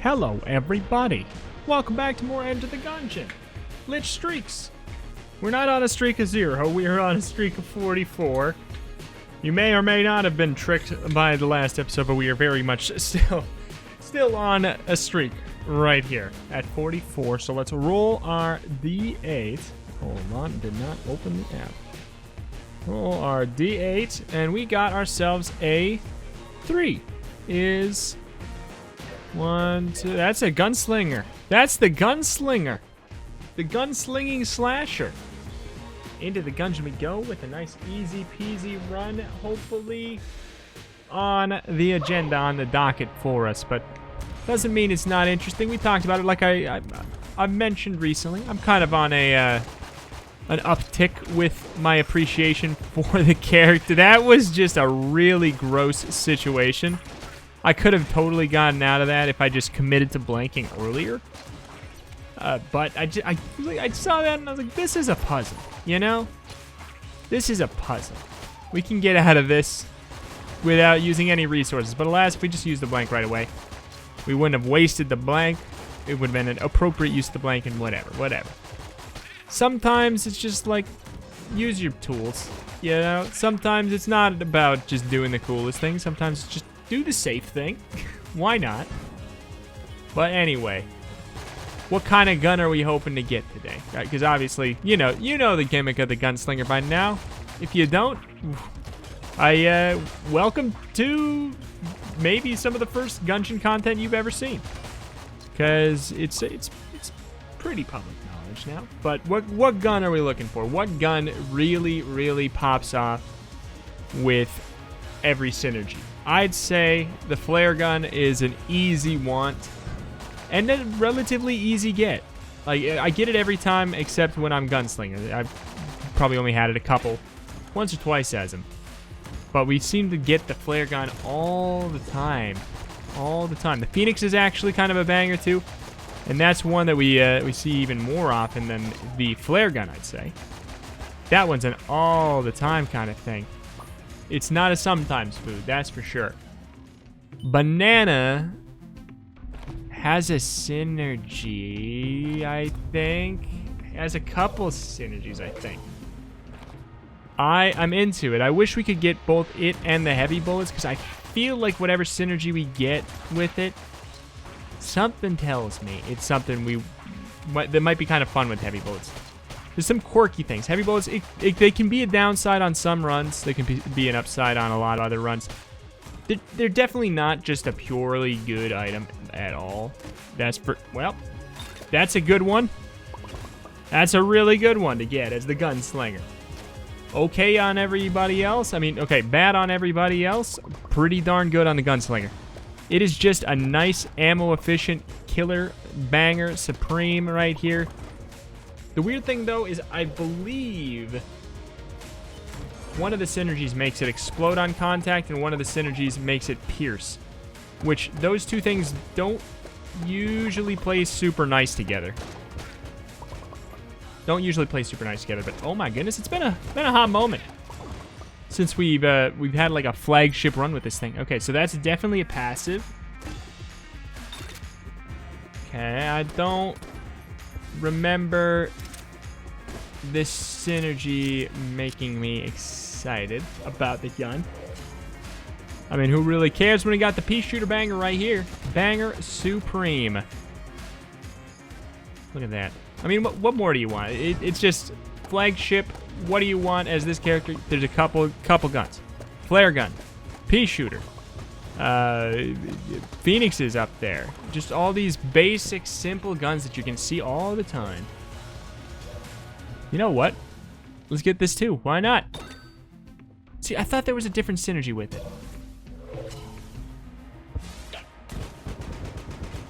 Hello everybody, welcome back to more Enter the Gungeon. Lich streaks. We're not on a streak of 0, we are on a streak of 44. You may or may not have been tricked by the last episode, but we are very much still on a streak right here at 44. So let's roll our D8. Hold on, did not open the app. Roll our D8, and we got ourselves a 3. Is 1, 2. That's a Gunslinger. That's the Gunslinger. The gunslinging slasher. Into the Gungeon we go with a nice easy peasy run, hopefully on the agenda, on the docket for us, but doesn't mean it's not interesting. We talked about it like I mentioned recently. I'm kind of on an uptick with my appreciation for the character. That was just a really gross situation. I could have totally gotten out of that if I just committed to blanking earlier. But I saw that and I was like, this is a puzzle, you know? This is a puzzle. We can get out of this without using any resources. But alas, if we just used the blank right away, we wouldn't have wasted the blank. It would have been an appropriate use of the blank and whatever. Sometimes it's just like, use your tools, you know? Sometimes it's not about just doing the coolest thing. Sometimes it's just do the safe thing. Why not? But anyway, what kind of gun are we hoping to get today? Because obviously, you know the gimmick of the Gunslinger by now. If you don't, welcome to maybe some of the first Gungeon content you've ever seen. Because it's pretty public knowledge now. But what gun are we looking for? What gun really pops off with every synergy? I'd say the flare gun is an easy want and a relatively easy get. Like, I get it every time except when I'm Gunslinger. I've probably only had it once or twice as him. But we seem to get the flare gun all the time. The Phoenix is actually kind of a banger too. And that's one that we see even more often than the flare gun, I'd say. That one's an all the time kind of thing. It's not a sometimes food, that's for sure. Banana has a synergy, I think. Has a couple synergies, I think. I'm into it. I wish we could get both it and the heavy bullets, because I feel like whatever synergy we get with it, something tells me it's something that might be kind of fun with heavy bullets. There's some quirky things. Heavy bullets, they can be a downside on some runs. They can be an upside on a lot of other runs. They're definitely not just a purely good item at all. That's a good one. That's a really good one to get as the Gunslinger. Okay on everybody else. I mean, okay, bad on everybody else. Pretty darn good on the Gunslinger. It is just a nice ammo-efficient killer banger supreme right here. The weird thing, though, is I believe one of the synergies makes it explode on contact, and one of the synergies makes it pierce. Which, those two things don't usually play super nice together. But, oh my goodness, it's been a hot moment since we've had like a flagship run with this thing. Okay, so that's definitely a passive. Okay, I don't remember this synergy making me excited about the gun. I mean, who really cares when we got the pea shooter banger right here? Banger supreme. Look at that. I mean, what more do you want? It's just flagship. What do you want as this character? There's a couple guns. Flare gun, pea shooter, Phoenix is up there. Just all these basic, simple guns that you can see all the time. You know what? Let's get this too. Why not? See, I thought there was a different synergy with it.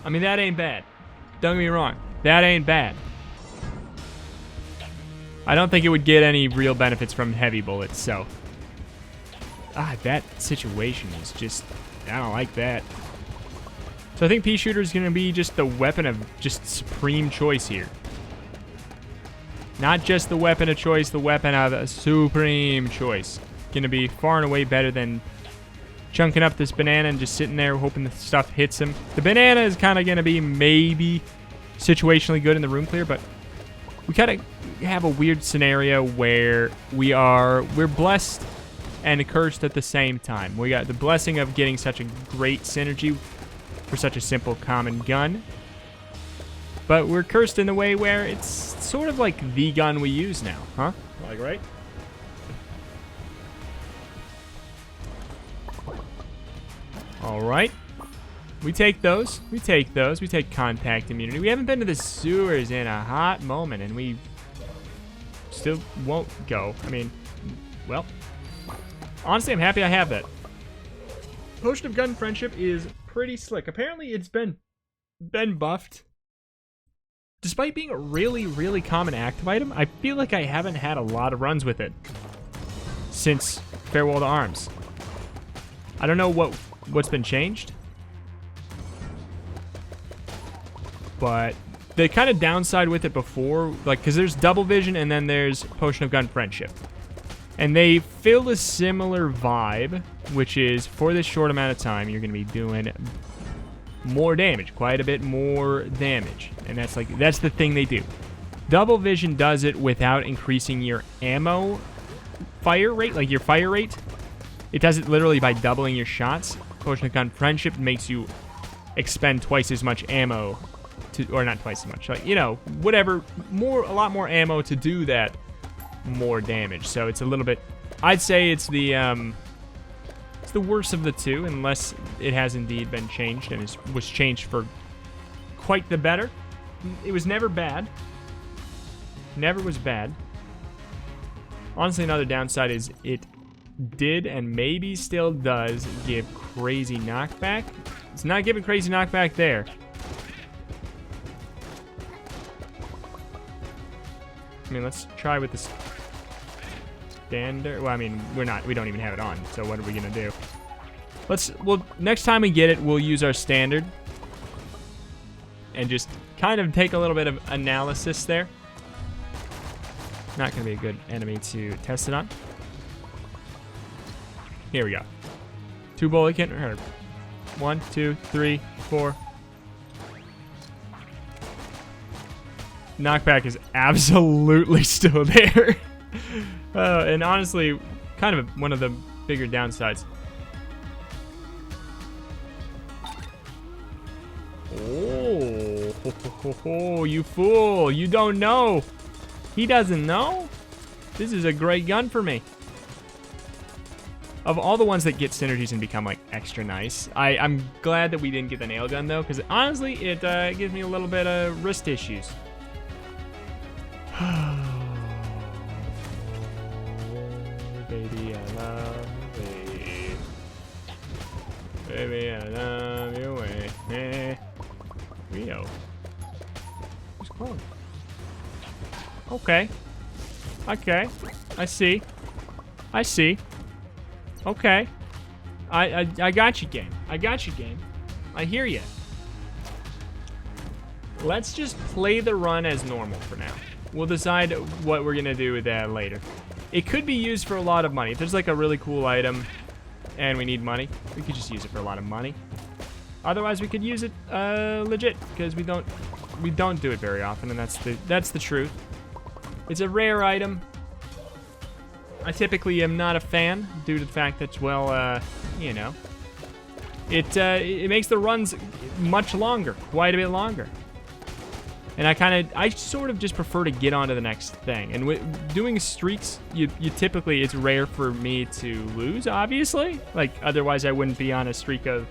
I mean, that ain't bad. Don't get me wrong. That ain't bad. I don't think it would get any real benefits from heavy bullets, so. That situation is just, I don't like that. So I think pea shooter is going to be just the weapon of just supreme choice here. Not just the weapon of choice, the weapon of a supreme choice. Going to be far and away better than chunking up this banana and just sitting there hoping the stuff hits him. The banana is kind of going to be maybe situationally good in the room clear, but we kind of have a weird scenario where we're blessed and cursed at the same time. We got the blessing of getting such a great synergy for such a simple common gun, but we're cursed in a way where it's sort of like the gun we use now, huh? Like, right? All right. We take those. We take those. We take contact immunity. We haven't been to the sewers in a hot moment, and we still won't go. I mean, well, honestly, I'm happy I have that. Potion of Gun Friendship is pretty slick. Apparently, it's been buffed. Despite being a really, really common active item, I feel like I haven't had a lot of runs with it since Farewell to Arms. I don't know what's been changed, but the kind of downside with it before, like, because there's double vision and then there's Potion of Gun Friendship, and they fill a similar vibe, which is for this short amount of time you're going to be doing more damage, quite a bit more damage, and that's the thing they do. Double vision does it without increasing your ammo fire rate, like your fire rate. It does it literally by doubling your shots. Potion of Gun Friendship makes you expend twice as much ammo or not twice as much, like, you know, whatever, a lot more ammo to do that more damage. So it's a little bit, I'd say it's the worst of the two, unless it has indeed been changed and was changed for quite the better. It was never bad. Never was bad. Honestly, another downside is it did and maybe still does give crazy knockback. It's not giving crazy knockback there. I mean, let's try with this standard. Well, I mean, we don't even have it on, so what are we gonna do? Well, next time we get it, we'll use our standard and just kind of take a little bit of analysis there. Not gonna be a good enemy to test it on. Here we go. 2 bullet can hurt. 1, 2, 3, 4. Knockback is absolutely still there. And honestly, kind of one of the bigger downsides. Oh, you fool. You don't know. He doesn't know? This is a great gun for me. Of all the ones that get synergies and become, like, extra nice, I'm glad that we didn't get the nail gun, though, because honestly, it gives me a little bit of wrist issues. Baby, I love you. Baby, I love you. Rio. Who's calling? Okay. Okay. I see. I see. Okay. I got you, game. I got you, game. I hear you. Let's just play the run as normal for now. We'll decide what we're gonna do with that later. It could be used for a lot of money. If there's like a really cool item and we need money, we could just use it for a lot of money. Otherwise, we could use it legit, because we don't do it very often, and that's the truth. It's a rare item. I typically am not a fan due to the fact that, well, you know, it makes the runs much longer, quite a bit longer. And I sort of just prefer to get on to the next thing. And with doing streaks, you typically, it's rare for me to lose, obviously. Like, otherwise I wouldn't be on a streak of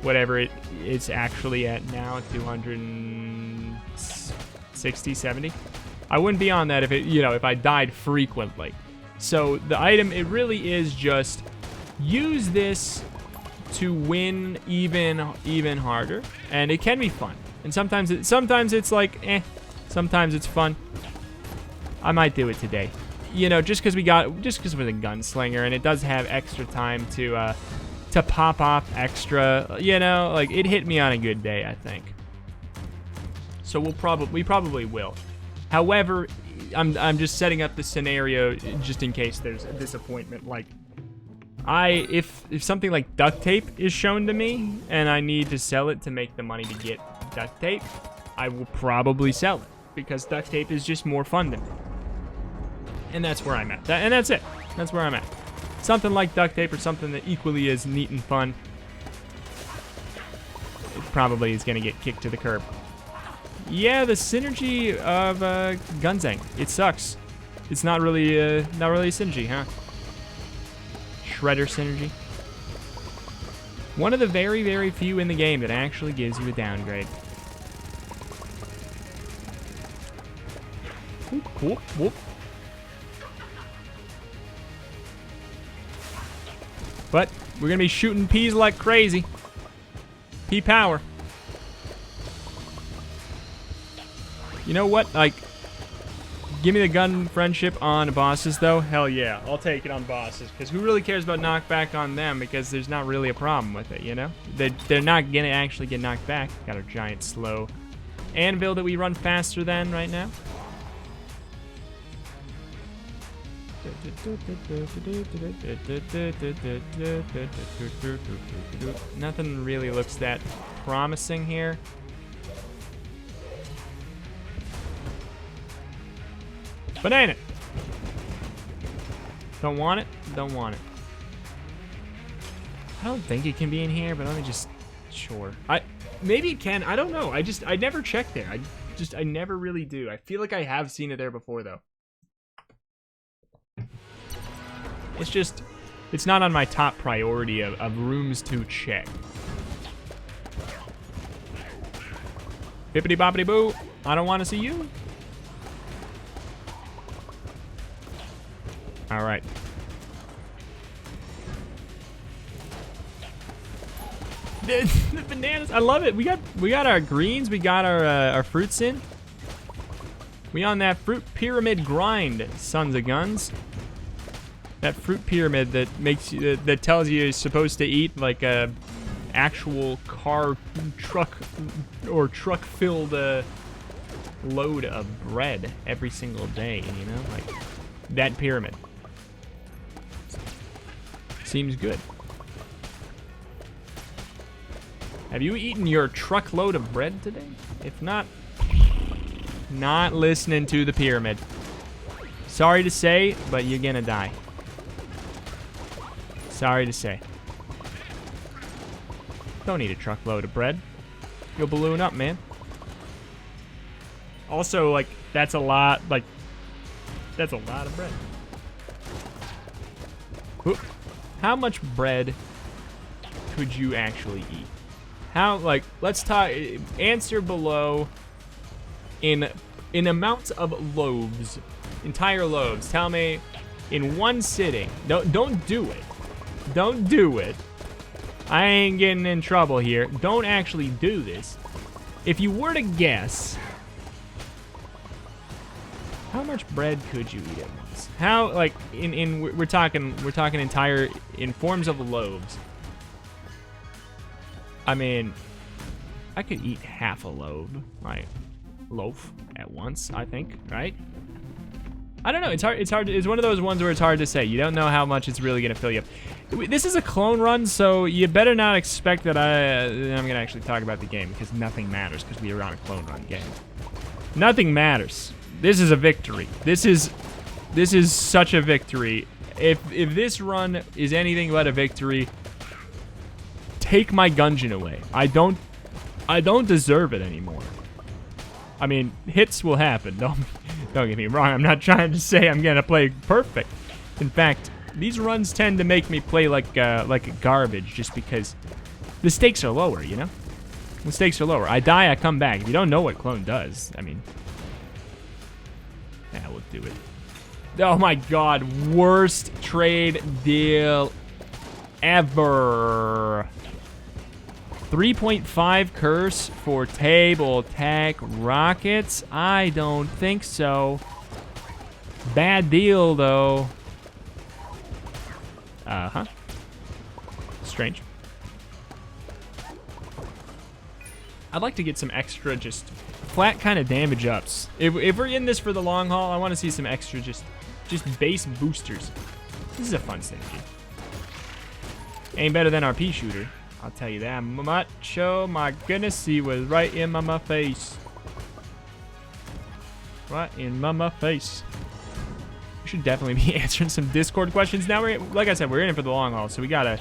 whatever it's actually at now, 260, 70. I wouldn't be on that if I died frequently. So the item, it really is just use this to win even harder, and it can be fun. And sometimes it's like, sometimes it's fun. I might do it today. You know, just because we're the Gunslinger, and it does have extra time to pop off extra, you know, like, it hit me on a good day, I think. So we probably will. However, I'm just setting up the scenario just in case there's a disappointment, like If something like duct tape is shown to me and I need to sell it to make the money to get duct tape, I will probably sell it because duct tape is just more fun to me. And that's where I'm at. And that's it. That's where I'm at. Something like duct tape or something that equally is neat and fun, it probably is going to get kicked to the curb. Yeah, the synergy of Gunzang. It sucks. It's not really a synergy, huh? Shredder synergy. One of the very, very few in the game that actually gives you a downgrade. Whoop, whoop, whoop. But we're gonna be shooting peas like crazy. Pea power. You know what? Like, give me the gun friendship on bosses, though. Hell yeah, I'll take it on bosses. Because who really cares about knockback on them? Because there's not really a problem with it, you know? They're not gonna actually get knocked back. Got our giant slow anvil that we run faster than right now. Nothing really looks that promising here. Banana! Don't want it? Don't want it. I don't think it can be in here, but let me just... Sure. Maybe it can. I don't know. I never checked there. I never really do. I feel like I have seen it there before, though. It's not on my top priority of rooms to check. Bippity boppity boo. I don't want to see you. All right. The bananas. I love it. We got our greens. We got our fruits in. We on that fruit pyramid grind, sons of guns. That fruit pyramid that makes you, that tells you you're supposed to eat like a actual truck filled load of bread every single day, you know, like that pyramid. Seems good. Have you eaten your truckload of bread today? If not, not listening to the pyramid. Sorry to say, but you're gonna die. Sorry to say. Don't eat a truckload of bread. You'll balloon up, man. Also, like, that's a lot, like, that's a lot of bread. Whoop. How much bread could you actually eat? How, like, let's talk, answer below in amounts of loaves, entire loaves. Tell me in one sitting. Don't do it. Don't do it. I ain't getting in trouble here. Don't actually do this. If you were to guess, how much bread could you eat at once? How, like, we're talking entire, in forms of loaves. I mean, I could eat half a loaf at once, I think, right? I don't know, it's hard, it's one of those ones where it's hard to say. You don't know how much it's really gonna fill you up. This is a clone run, so you better not expect that I'm gonna actually talk about the game, because nothing matters, because we are on a clone run game. Nothing matters. This is a victory. This is such a victory. If this run is anything but a victory, take my Gungeon away. I don't deserve it anymore. I mean, hits will happen. Don't get me wrong. I'm not trying to say I'm gonna play perfect. In fact, these runs tend to make me play like garbage, just because the stakes are lower. You know, the stakes are lower. I die, I come back. If you don't know what clone does, I mean, yeah, we'll do it. Oh my God, worst trade deal ever. 3.5 curse for table tech rockets? I don't think so. Bad deal, though. Uh-huh. Strange. I'd like to get some extra, just flat kind of damage ups. If we're in this for the long haul, I want to see some extra, just base boosters. This is a fun synergy. Ain't better than our pea shooter. I'll tell you that much. Oh my goodness, he was right in my face. Right in my face. We should definitely be answering some Discord questions now. Like I said, we're in it for the long haul, so we gotta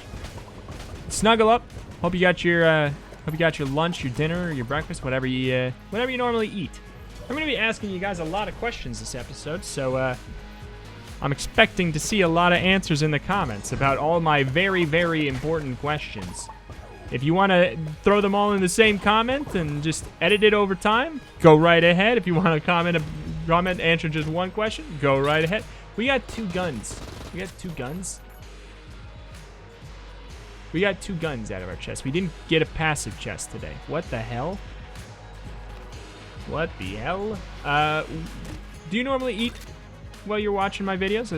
snuggle up. Hope you got your lunch, your dinner, your breakfast, whatever you normally eat. I'm gonna be asking you guys a lot of questions this episode, so I'm expecting to see a lot of answers in the comments about all my very, very important questions. If you want to throw them all in the same comment and just edit it over time, go right ahead. If you want to comment, answer just one question, go right ahead. We got 2 guns. We got 2 guns. We got 2 guns out of our chest. We didn't get a passive chest today. What the hell? What the hell? Do you normally eat while you're watching my videos?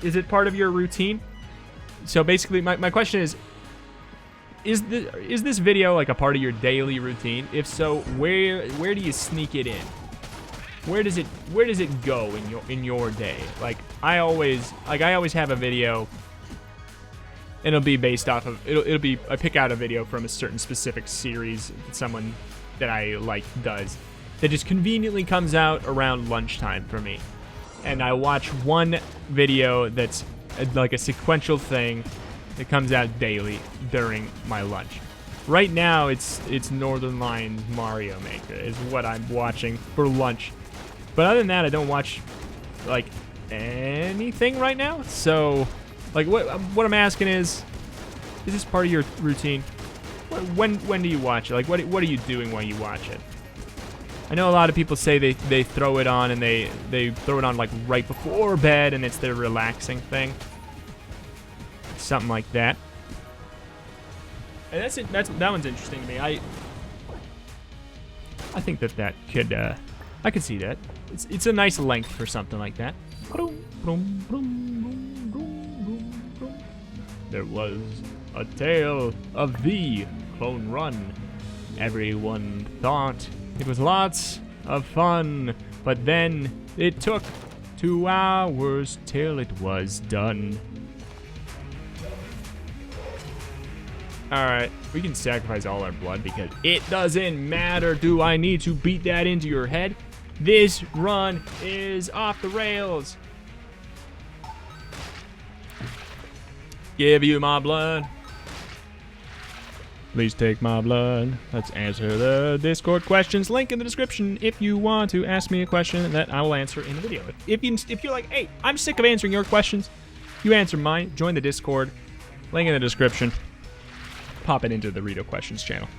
Is it part of your routine? So basically, my question is this video like a part of your daily routine? If so, where do you sneak it in? Where does it go in your day? Like I always have a video, and it'll be based off of I pick out a video from a certain specific series that someone that I like does, that just conveniently comes out around lunchtime for me. And I watch one video that's like a sequential thing that comes out daily during my lunch. Right now, it's Northern Lion Mario Maker is what I'm watching for lunch. But other than that, I don't watch like anything right now. So, like what I'm asking is this part of your routine? When do you watch it? Like what are you doing while you watch it? I know a lot of people say they throw it on and they throw it on like right before bed and it's their relaxing thing. Something like that. And that one's interesting to me. I think that could I could see that. It's a nice length for something like that. There was a tale of the Clone Run. Everyone thought it was lots of fun, but then it took 2 hours till it was done. Alright, we can sacrifice all our blood because it doesn't matter. Do I need to beat that into your head? This run is off the rails. Give you my blood. Please take my blood. Let's answer the Discord questions. Link in the description if you want to ask me a question that I will answer in the video. If you're like, hey, I'm sick of answering your questions, you answer mine. Join the Discord. Link in the description. Pop it into the Reto Questions channel.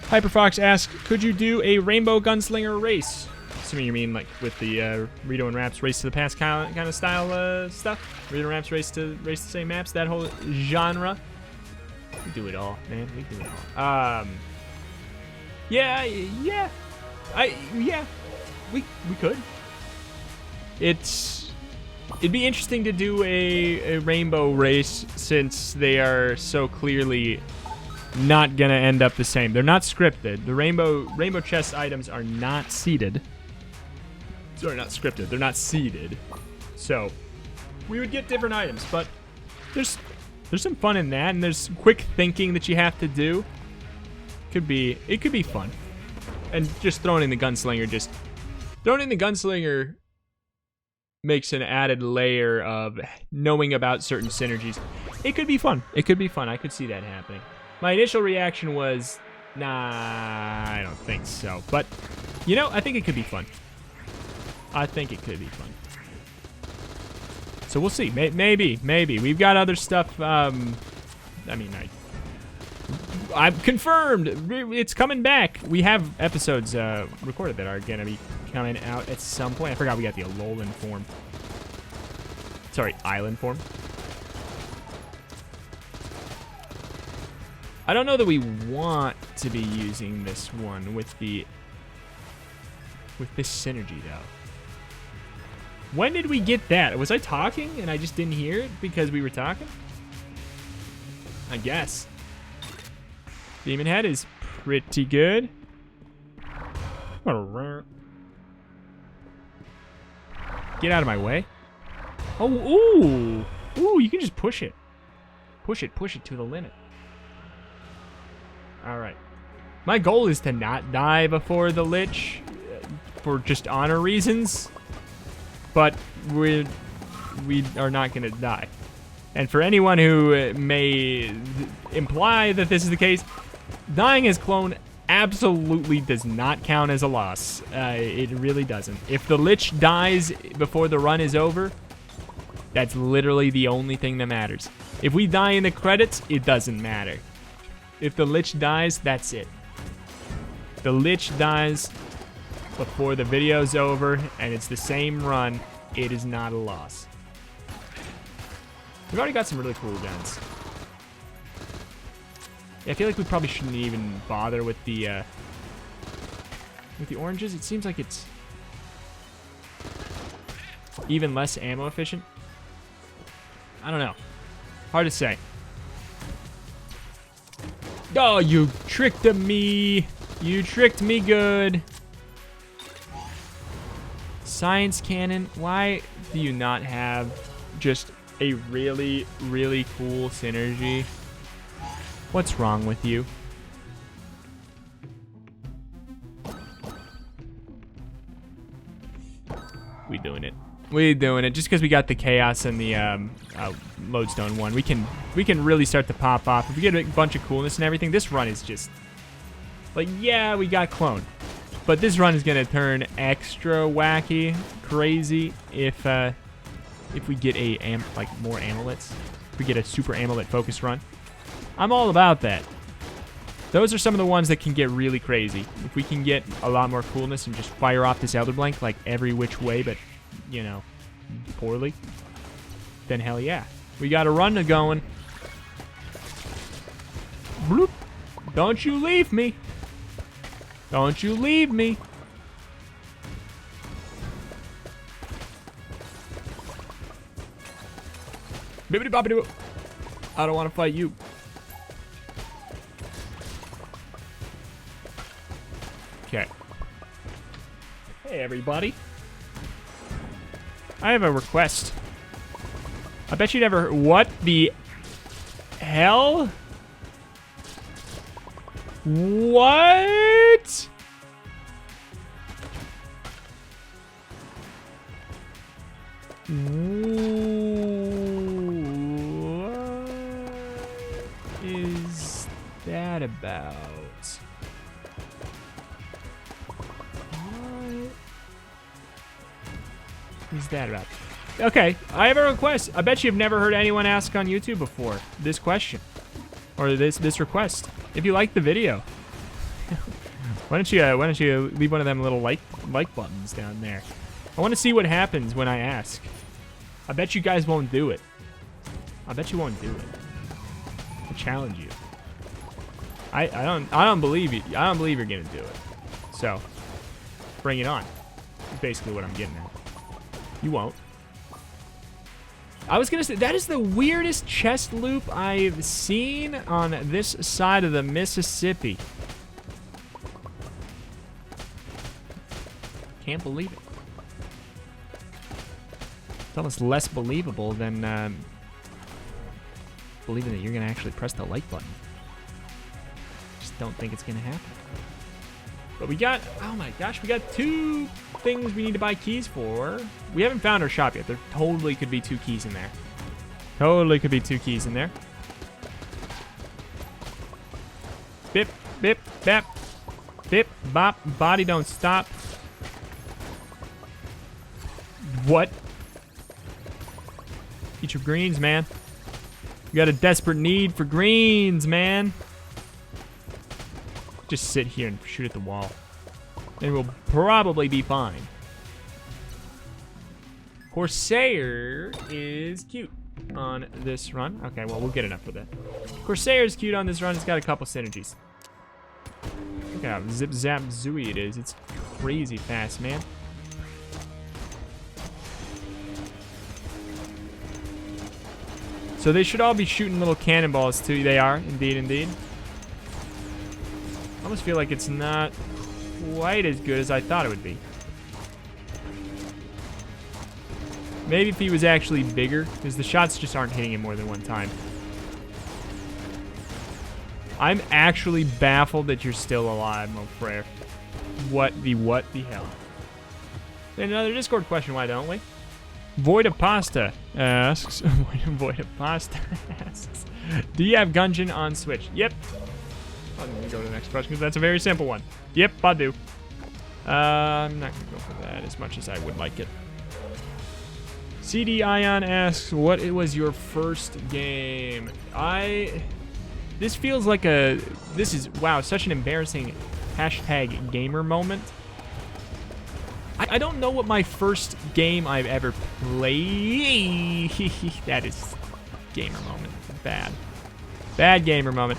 Hyperfox asks, could you do a Rainbow Gunslinger race? Assuming you mean like with the Reto and Raps race to the past kind of style stuff. Reto and Raps race the same maps. That whole genre. We do it all, man. We do it all. Yeah. We could. It'd be interesting to do a rainbow race since they are so clearly not gonna end up the same. They're not scripted. The rainbow chest items are not seeded. Sorry, not scripted. They're not seeded. So we would get different items, but there's some fun in that, and there's quick thinking that you have to do. It could be fun. And just throwing in the Gunslinger makes an added layer of knowing about certain synergies. It could be fun. I could see that happening. My initial reaction was, nah, I don't think so. But, you know, I think it could be fun. So we'll see. Maybe. We've got other stuff. I've confirmed. It's coming back. We have episodes recorded that are going to be coming out at some point. I forgot we got the Alolan form. Sorry, Island form. I don't know that we want to be using this one with this synergy, though. When did we get that? Was I talking and I just didn't hear it because we were talking? I guess. Demon Head is pretty good. Get out of my way. Oh, ooh. Ooh, you can just push it. Push it to the limit. Alright. My goal is to not die before the Lich for just honor reasons. But we are not going to die. And for anyone who may imply that this is the case, dying as clone absolutely does not count as a loss. It really doesn't. If the Lich dies before the run is over, that's literally the only thing that matters. If we die in the credits, it doesn't matter. If the Lich dies, that's it. The Lich dies before the video's over, and it's the same run, it is not a loss. We've already got some really cool guns. Yeah, I feel like we probably shouldn't even bother with the oranges. It seems like it's even less ammo efficient. I don't know. Hard to say. Oh, you tricked me. You tricked me good. Science cannon. Why do you not have just a really, really cool synergy? What's wrong with you? We doing it. We doing it. Just because we got the chaos and the lodestone one, we can really start to pop off. If we get a bunch of coolness and everything, this run is just like, yeah, we got clone, but this run is gonna turn extra wacky, crazy if we get more amulets. If we get a super amulet focus run. I'm all about that. Those are some of the ones that can get really crazy. If we can get a lot more coolness and just fire off this Elder Blank like every which way, but, you know, poorly, then hell yeah. We got a run going. Bloop. Don't you leave me. Don't you leave me. Bibbidi bobbidi boo. I don't want to fight you. Okay. Hey, everybody. I have a request. I bet you never... What the hell? What? What is that about? Is that about? Okay, I have a request. I bet you've never heard anyone ask on YouTube before this question or this request. If you like the video, why don't you leave one of them little like buttons down there? I want to see what happens when I ask. I bet you guys won't do it. I bet you won't do it. I challenge you. I don't believe you. I don't believe you're gonna do it. So, bring it on. Is basically what I'm getting at. You won't. I was gonna say, that is the weirdest chest loop I've seen on this side of the Mississippi. Can't believe it. It's almost less believable than believing that you're gonna actually press the like button. Just don't think it's gonna happen. But we got, oh my gosh, we got 2 things we need to buy keys for. We haven't found our shop yet. There totally could be 2 keys in there. Totally could be 2 keys in there. Bip, bip, bap. Bip, bop, body don't stop. What? Eat your greens, man. You got a desperate need for greens, man. Just sit here and shoot at the wall. And we'll probably be fine. Corsair is cute on this run. Okay, well, we'll get enough for that. Corsair is cute on this run. It's got a couple synergies. Look how zip zap zooey it is. It's crazy fast, man. So they should all be shooting little cannonballs too. They are, indeed, indeed. I almost feel like it's not quite as good as I thought it would be. Maybe if he was actually bigger, because the shots just aren't hitting him more than one time. I'm actually baffled that you're still alive, Mofrere. What the hell? And another Discord question, why don't we? Void of Pasta asks, Void of Pasta asks, do you have Gungeon on Switch? Yep. I'm gonna go to the next question because that's a very simple one. Yep, I do. I'm not gonna go for that as much as I would like it. CD Ion asks, what was your first game? This feels like this is, wow, such an embarrassing hashtag gamer moment. I don't know what my first game I've ever played. That is gamer moment. Bad gamer moment.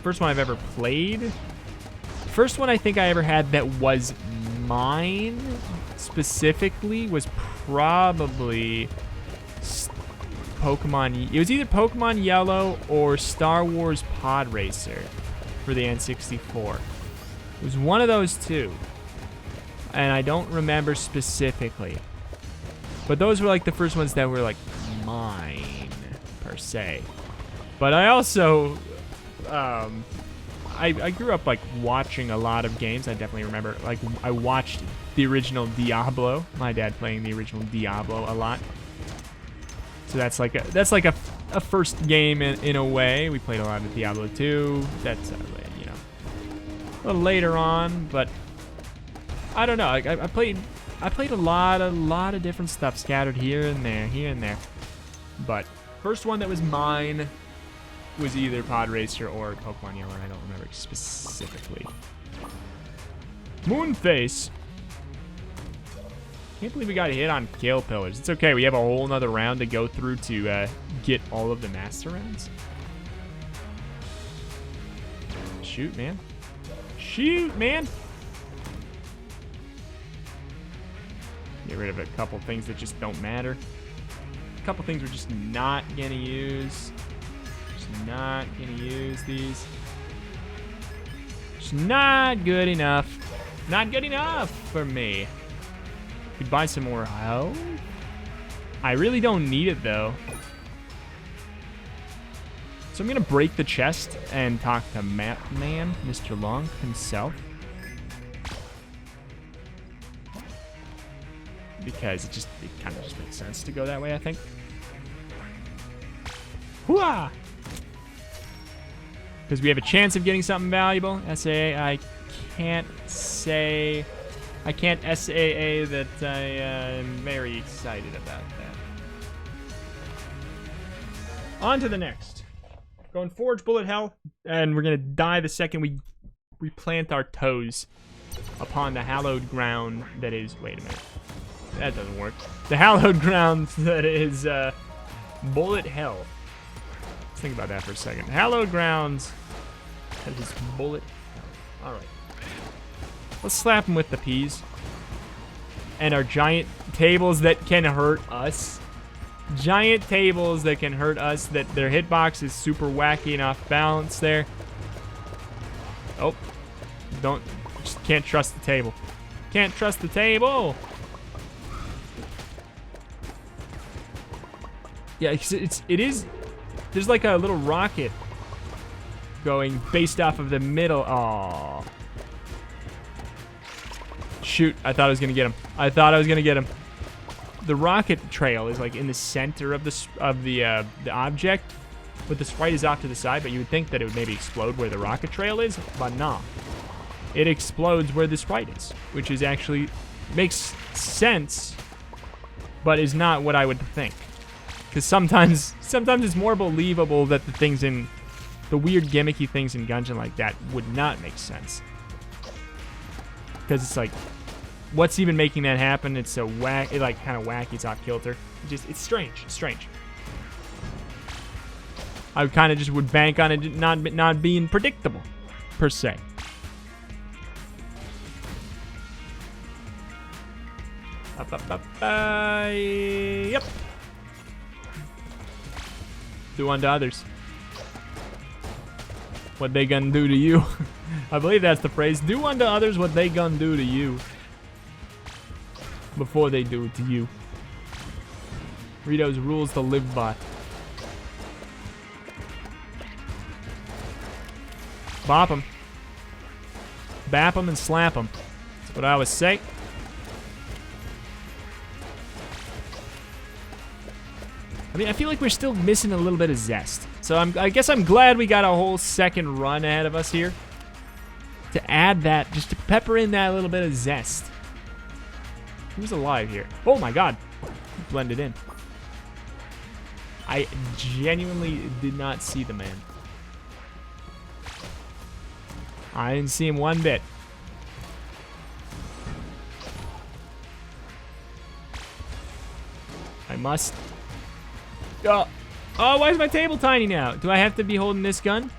First one I've ever played. First one I think I ever had that was mine specifically was probably Pokemon. It was either Pokemon Yellow or Star Wars Pod Racer for the N64. It was one of those two. And I don't remember specifically. But those were like the first ones that were like mine, per se. But I also, I grew up like watching a lot of games. I definitely remember, like I watched the original Diablo. My dad playing the original Diablo a lot. So that's like a first game in a way. We played a lot of Diablo 2. That's, you know, a little later on, but I don't know. Like I played a lot of different stuff scattered here and there. But first one that was mine was either Pod Racer or Pokemon Yellow. I don't remember specifically. Moonface. Can't believe we got hit on kill pillars. It's okay. We have a whole nother round to go through to get all of the master rounds. Shoot, man. Shoot, man. Get rid of a couple things that just don't matter. A couple things we're just not gonna use. Just not gonna use these. Just not good enough. Not good enough for me. Could buy some more health. I really don't need it though. So I'm gonna break the chest and talk to Map Man, Mr. Long himself. Because it kind of just makes sense to go that way, I think. Hooah! Because we have a chance of getting something valuable. SAA, I can't SAA that I am very excited about that. On to the next. Going Forge Bullet Hell, and we're going to die the second we plant our toes upon the hallowed ground that is... Wait a minute. That doesn't work. The hallowed ground that is Bullet Hell. Let's think about that for a second. Hallowed grounds that is Bullet Hell. Alright. Let's slap him with the peas. And our giant tables that can hurt us. Giant tables that can hurt us. That their hitbox is super wacky and off balance there. Oh. Just can't trust the table. Can't trust the table. Yeah, it is. There's like a little rocket going based off of the middle. Aww. Shoot, I thought I was gonna get him. The rocket trail is like in the center of the object, but the sprite is off to the side. But you would think that it would maybe explode where the rocket trail is, but no. It explodes where the sprite is, which is actually makes sense, but is not what I would think. Because sometimes it's more believable that the weird gimmicky things in Gungeon like that would not make sense. Because it's like, what's even making that happen? It's so kind of wacky. It's off kilter. It's strange. It's strange. I kind of just would bank on it not being predictable, per se. Yep. Do unto others what they gonna do to you. I believe that's the phrase. Do unto others what they gonna do to you before they do it to you. Reto's rules to live by. Bop him. Bap him and slap him. That's what I always say. I mean, I feel like we're still missing a little bit of zest. So I guess I'm glad we got a whole second run ahead of us here. To add that, just to pepper in that little bit of zest. Who's alive here? Oh my god. Blended in. I genuinely did not see the man. I didn't see him one bit. I must... Oh, why is my table tiny now? Do I have to be holding this gun?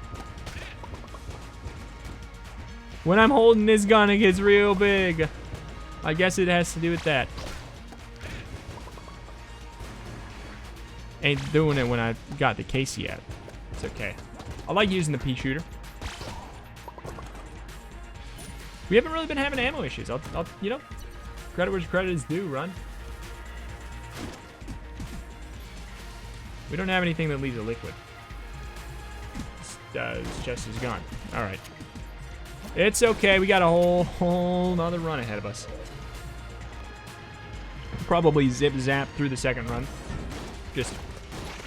When I'm holding this gun, it gets real big. I guess it has to do with that. Ain't doing it when I got the case yet. It's okay. I like using the pea shooter. We haven't really been having ammo issues. I'll you know, credit where credit is due, run. We don't have anything that leaves a liquid. This chest is gone. All right. It's okay. We got a whole nother run ahead of us. Probably zip zap through the second run. Just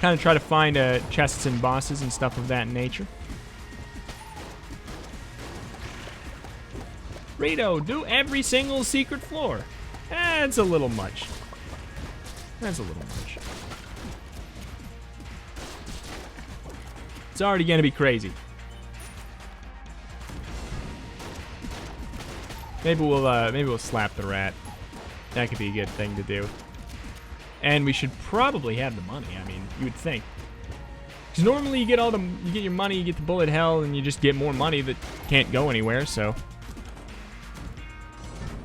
kind of try to find chests and bosses and stuff of that nature. Reto, do every single secret floor. That's a little much. That's a little much. It's already gonna be crazy. Maybe we'll slap the rat. That could be a good thing to do. And we should probably have the money. I mean, you would think. Because normally you get your money, you get the bullet hell, and you just get more money that can't go anywhere. So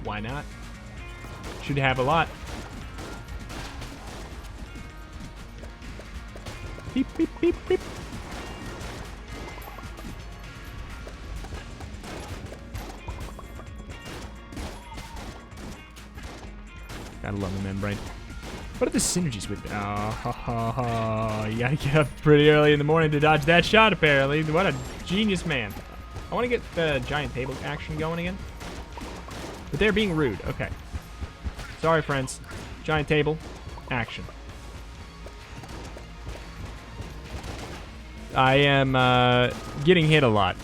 why not? Should have a lot. Beep beep beep beep. Gotta love the membrane. What are the synergies with... Oh, you gotta get up pretty early in the morning to dodge that shot, apparently. What a genius man. I want to get the giant table action going again. But they're being rude. Okay. Sorry, friends. Giant table. Action. I am getting hit a lot.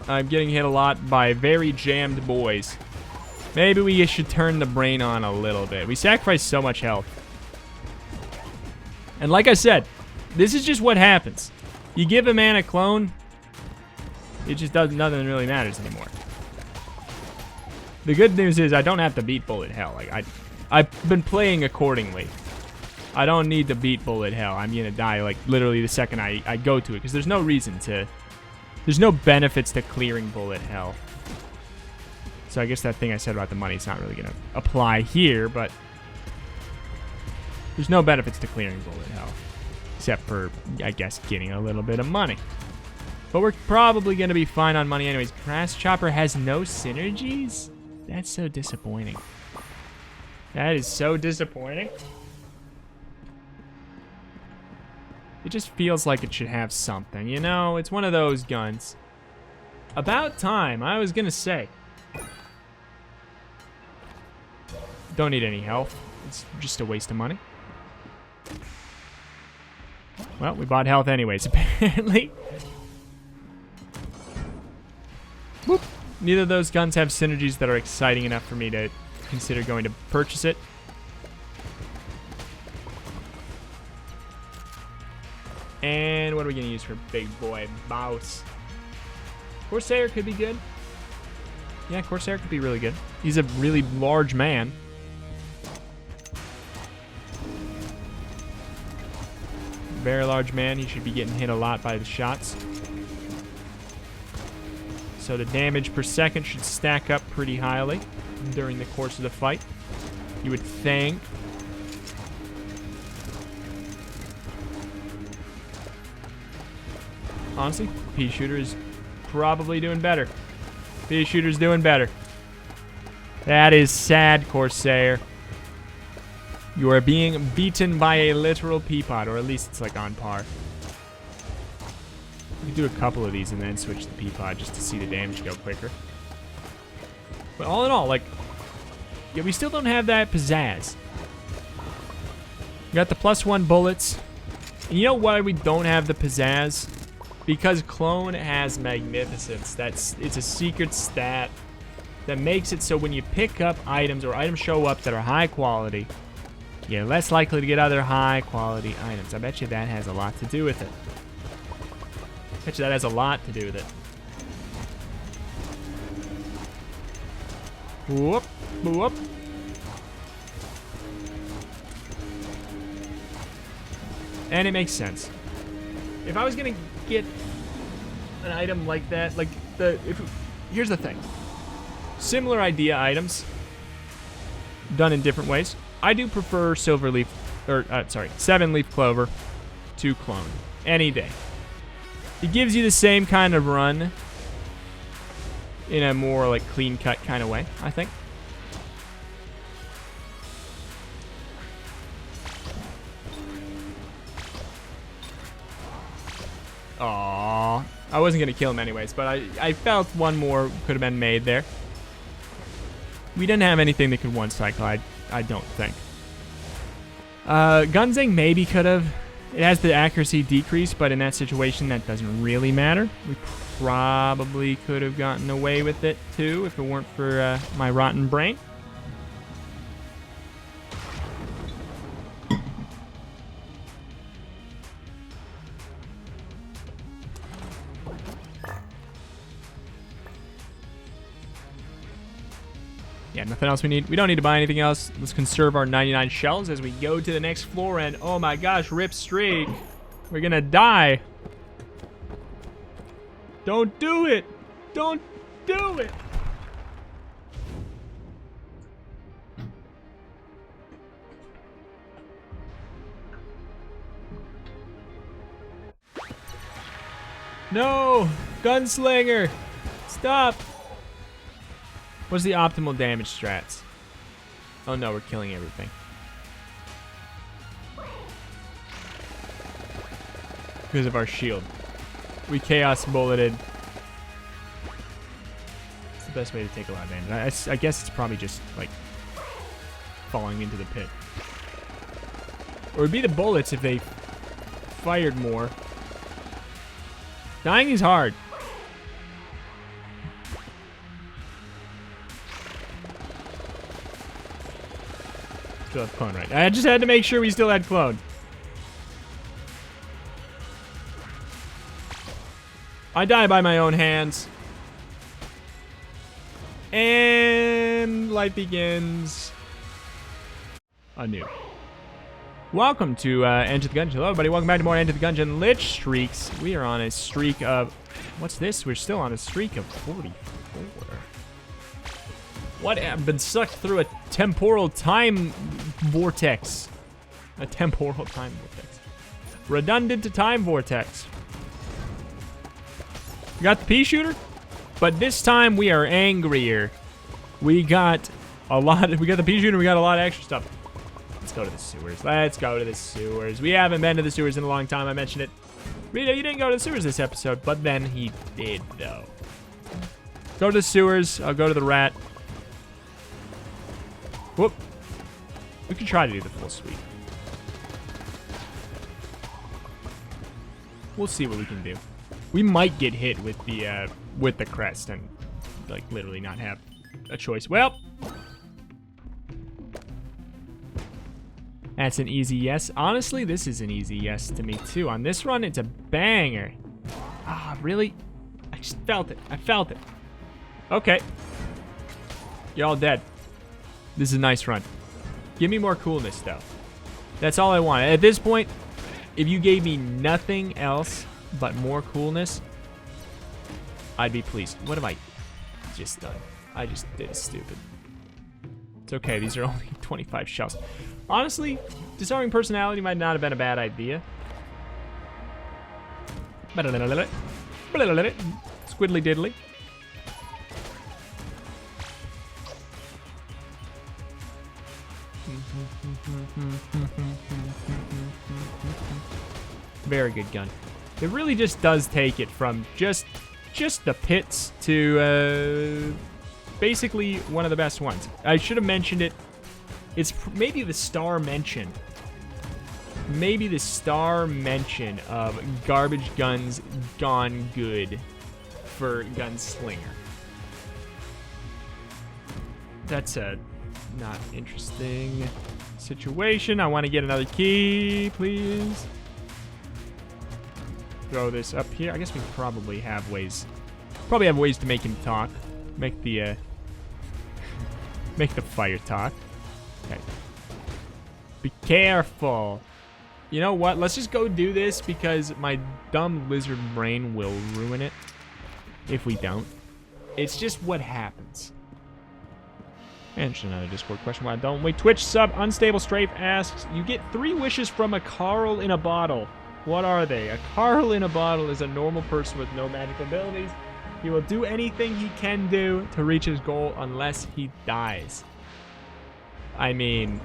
I'm getting hit a lot by very jammed boys. Maybe we should turn the brain on a little bit. We sacrifice so much health. And like I said, this is just what happens. You give a man a clone, it just doesn't, nothing really matters anymore. The good news is I don't have to beat bullet hell. Like I've been playing accordingly. I don't need to beat bullet hell. I'm gonna die like literally the second I go to it, because there's no reason to. There's no benefits to clearing bullet hell. So I guess that thing I said about the money is not really going to apply here, but there's no benefits to clearing bullet hell. Except for, I guess, getting a little bit of money. But we're probably going to be fine on money anyways. Grass Chopper has no synergies? That's so disappointing. That is so disappointing. It just feels like it should have something, you know? It's one of those guns. About time, I was going to say. Don't need any health. It's just a waste of money. Well, we bought health anyways, apparently. Whoop. Neither of those guns have synergies that are exciting enough for me to consider going to purchase it. And what are we going to use for big boy mouse? Corsair could be good. Yeah, Corsair could be really good. He's a really large man. Very large man. He should be getting hit a lot by the shots. So the damage per second should stack up pretty highly during the course of the fight, you would think. Honestly, pea shooter is probably doing better. Pea shooter's doing better. That is sad, Corsair. You are being beaten by a literal pea pod, or at least it's like on par. We can do a couple of these and then switch the P-Pod just to see the damage go quicker. But all in all, like, yeah, we still don't have that pizzazz. We got the +1 bullets. And you know why we don't have the pizzazz? Because clone has magnificence. It's a secret stat that makes it so when you pick up items or items show up that are high quality, you're less likely to get other high quality items. I bet you that has a lot to do with it. I bet you that has a lot to do with it. Whoop, whoop. And it makes sense. If I was gonna get an item like that, like here's the thing. Similar idea items done in different ways. I do prefer 7-leaf clover to clone any day. It gives you the same kind of run in a more like clean cut kind of way, I think. Aww. I wasn't going to kill him anyways, but I felt one more could have been made there. We didn't have anything that could one-cycle, I don't think. Gunzing maybe could have. It has the accuracy decrease, but in that situation, that doesn't really matter. We probably could have gotten away with it, too, if it weren't for my rotten brain. Yeah, nothing else we need. We don't need to buy anything else. Let's conserve our 99 shells as we go to the next floor. And oh my gosh, rip streak. We're gonna die. Don't do it. Don't do it. No, Gunslinger. Stop. What's the optimal damage strats? Oh no, we're killing everything. Because of our shield. We chaos bulleted. It's the best way to take a lot of damage. I guess it's probably just like falling into the pit. Or it would be the bullets if they fired more. Dying is hard. Still have clone, right? I just had to make sure we still had clone. I die by my own hands. And life begins anew. Welcome to Enter the Gungeon. Hello, everybody. Welcome back to more Enter the Gungeon Lich Streaks. We are on a streak of... What's this? We're still on a streak of 44. What? I've been sucked through a temporal time vortex. A temporal time vortex. Redundant time vortex. We got the pea shooter, but this time we are angrier. We got a lot. We got the pea shooter. We got a lot of extra stuff. Let's go to the sewers. Let's go to the sewers. We haven't been to the sewers in a long time. I mentioned it. Reto, you didn't go to the sewers this episode, but then he did though. Go to the sewers. I'll go to the rat. Whoop. We can try to do the full sweep. We'll see what we can do. We might get hit with the crest and like literally not have a choice. Well, that's an easy yes. Honestly, this is an easy yes to me too. On this run, it's a banger. Ah, really? I just felt it. I felt it. Okay. Y'all dead. This is a nice run. Give me more coolness, though. That's all I want. At this point, if you gave me nothing else but more coolness, I'd be pleased. What have I just done? I just did stupid. It's okay. These are only 25 shells. Honestly, disarming personality might not have been a bad idea. Squiddly diddly. Very good gun. It really just does take it from just the pits to basically one of the best ones. I should have mentioned it. It's maybe the star mention. Maybe the star mention of garbage guns gone good for Gunslinger. That's a not interesting situation. I want to get another key, please. Throw this up here. I guess we probably have ways. Probably have ways to make him talk. Make the fire talk. Okay. Be careful. You know what? Let's just go do this because my dumb lizard brain will ruin it if we don't. It's just what happens. And just another Discord question. Why don't we? Twitch sub Unstable Strafe asks, you get 3 wishes from a Carl in a bottle. What are they? A Carl in a bottle is a normal person with no magical abilities. He will do anything he can do to reach his goal unless he dies. I mean,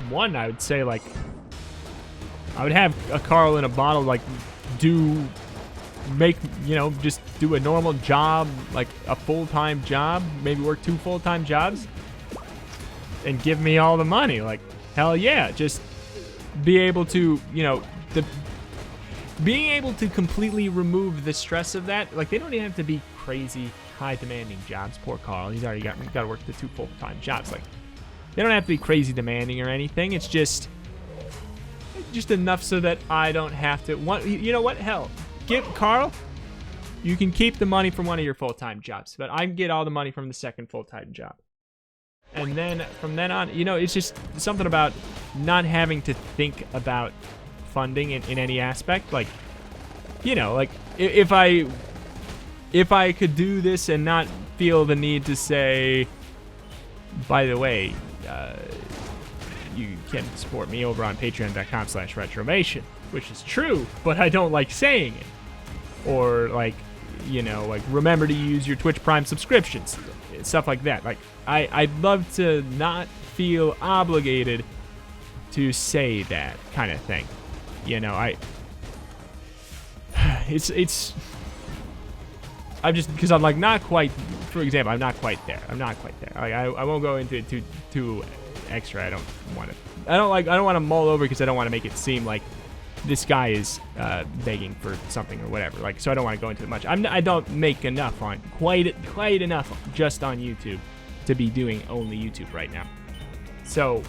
one, I would say, like, I would have a Carl in a bottle, like, just do a normal job, like a full-time job, maybe work 2 full-time jobs, and give me all the money. Like, hell yeah, just be able to, being able to completely remove the stress of that. Like, they don't even have to be crazy high-demanding jobs. Poor Carl, he's already got to work the 2 full-time jobs. Like, they don't have to be crazy demanding or anything. It's just enough so that I don't have to. You know what? Hell, Carl, you can keep the money from one of your full-time jobs, but I get all the money from the second full-time job. And then from then on, it's just something about not having to think about funding in any aspect. Like, like if I could do this and not feel the need to say, by the way, you can support me over on patreon.com/retromation, which is true, but I don't like saying it. Or like, remember to use your Twitch Prime subscriptions, stuff like that. Like, I'd love to not feel obligated to say that kind of thing. I'm just, because I'm like not quite, for example, I'm not quite there. Like, I won't go into it too extra. I don't want to mull over because I don't want to make it seem like this guy is begging for something or whatever. Like, so I don't want to go into it much. I don't make enough on quite enough just on YouTube to be doing only YouTube right now. So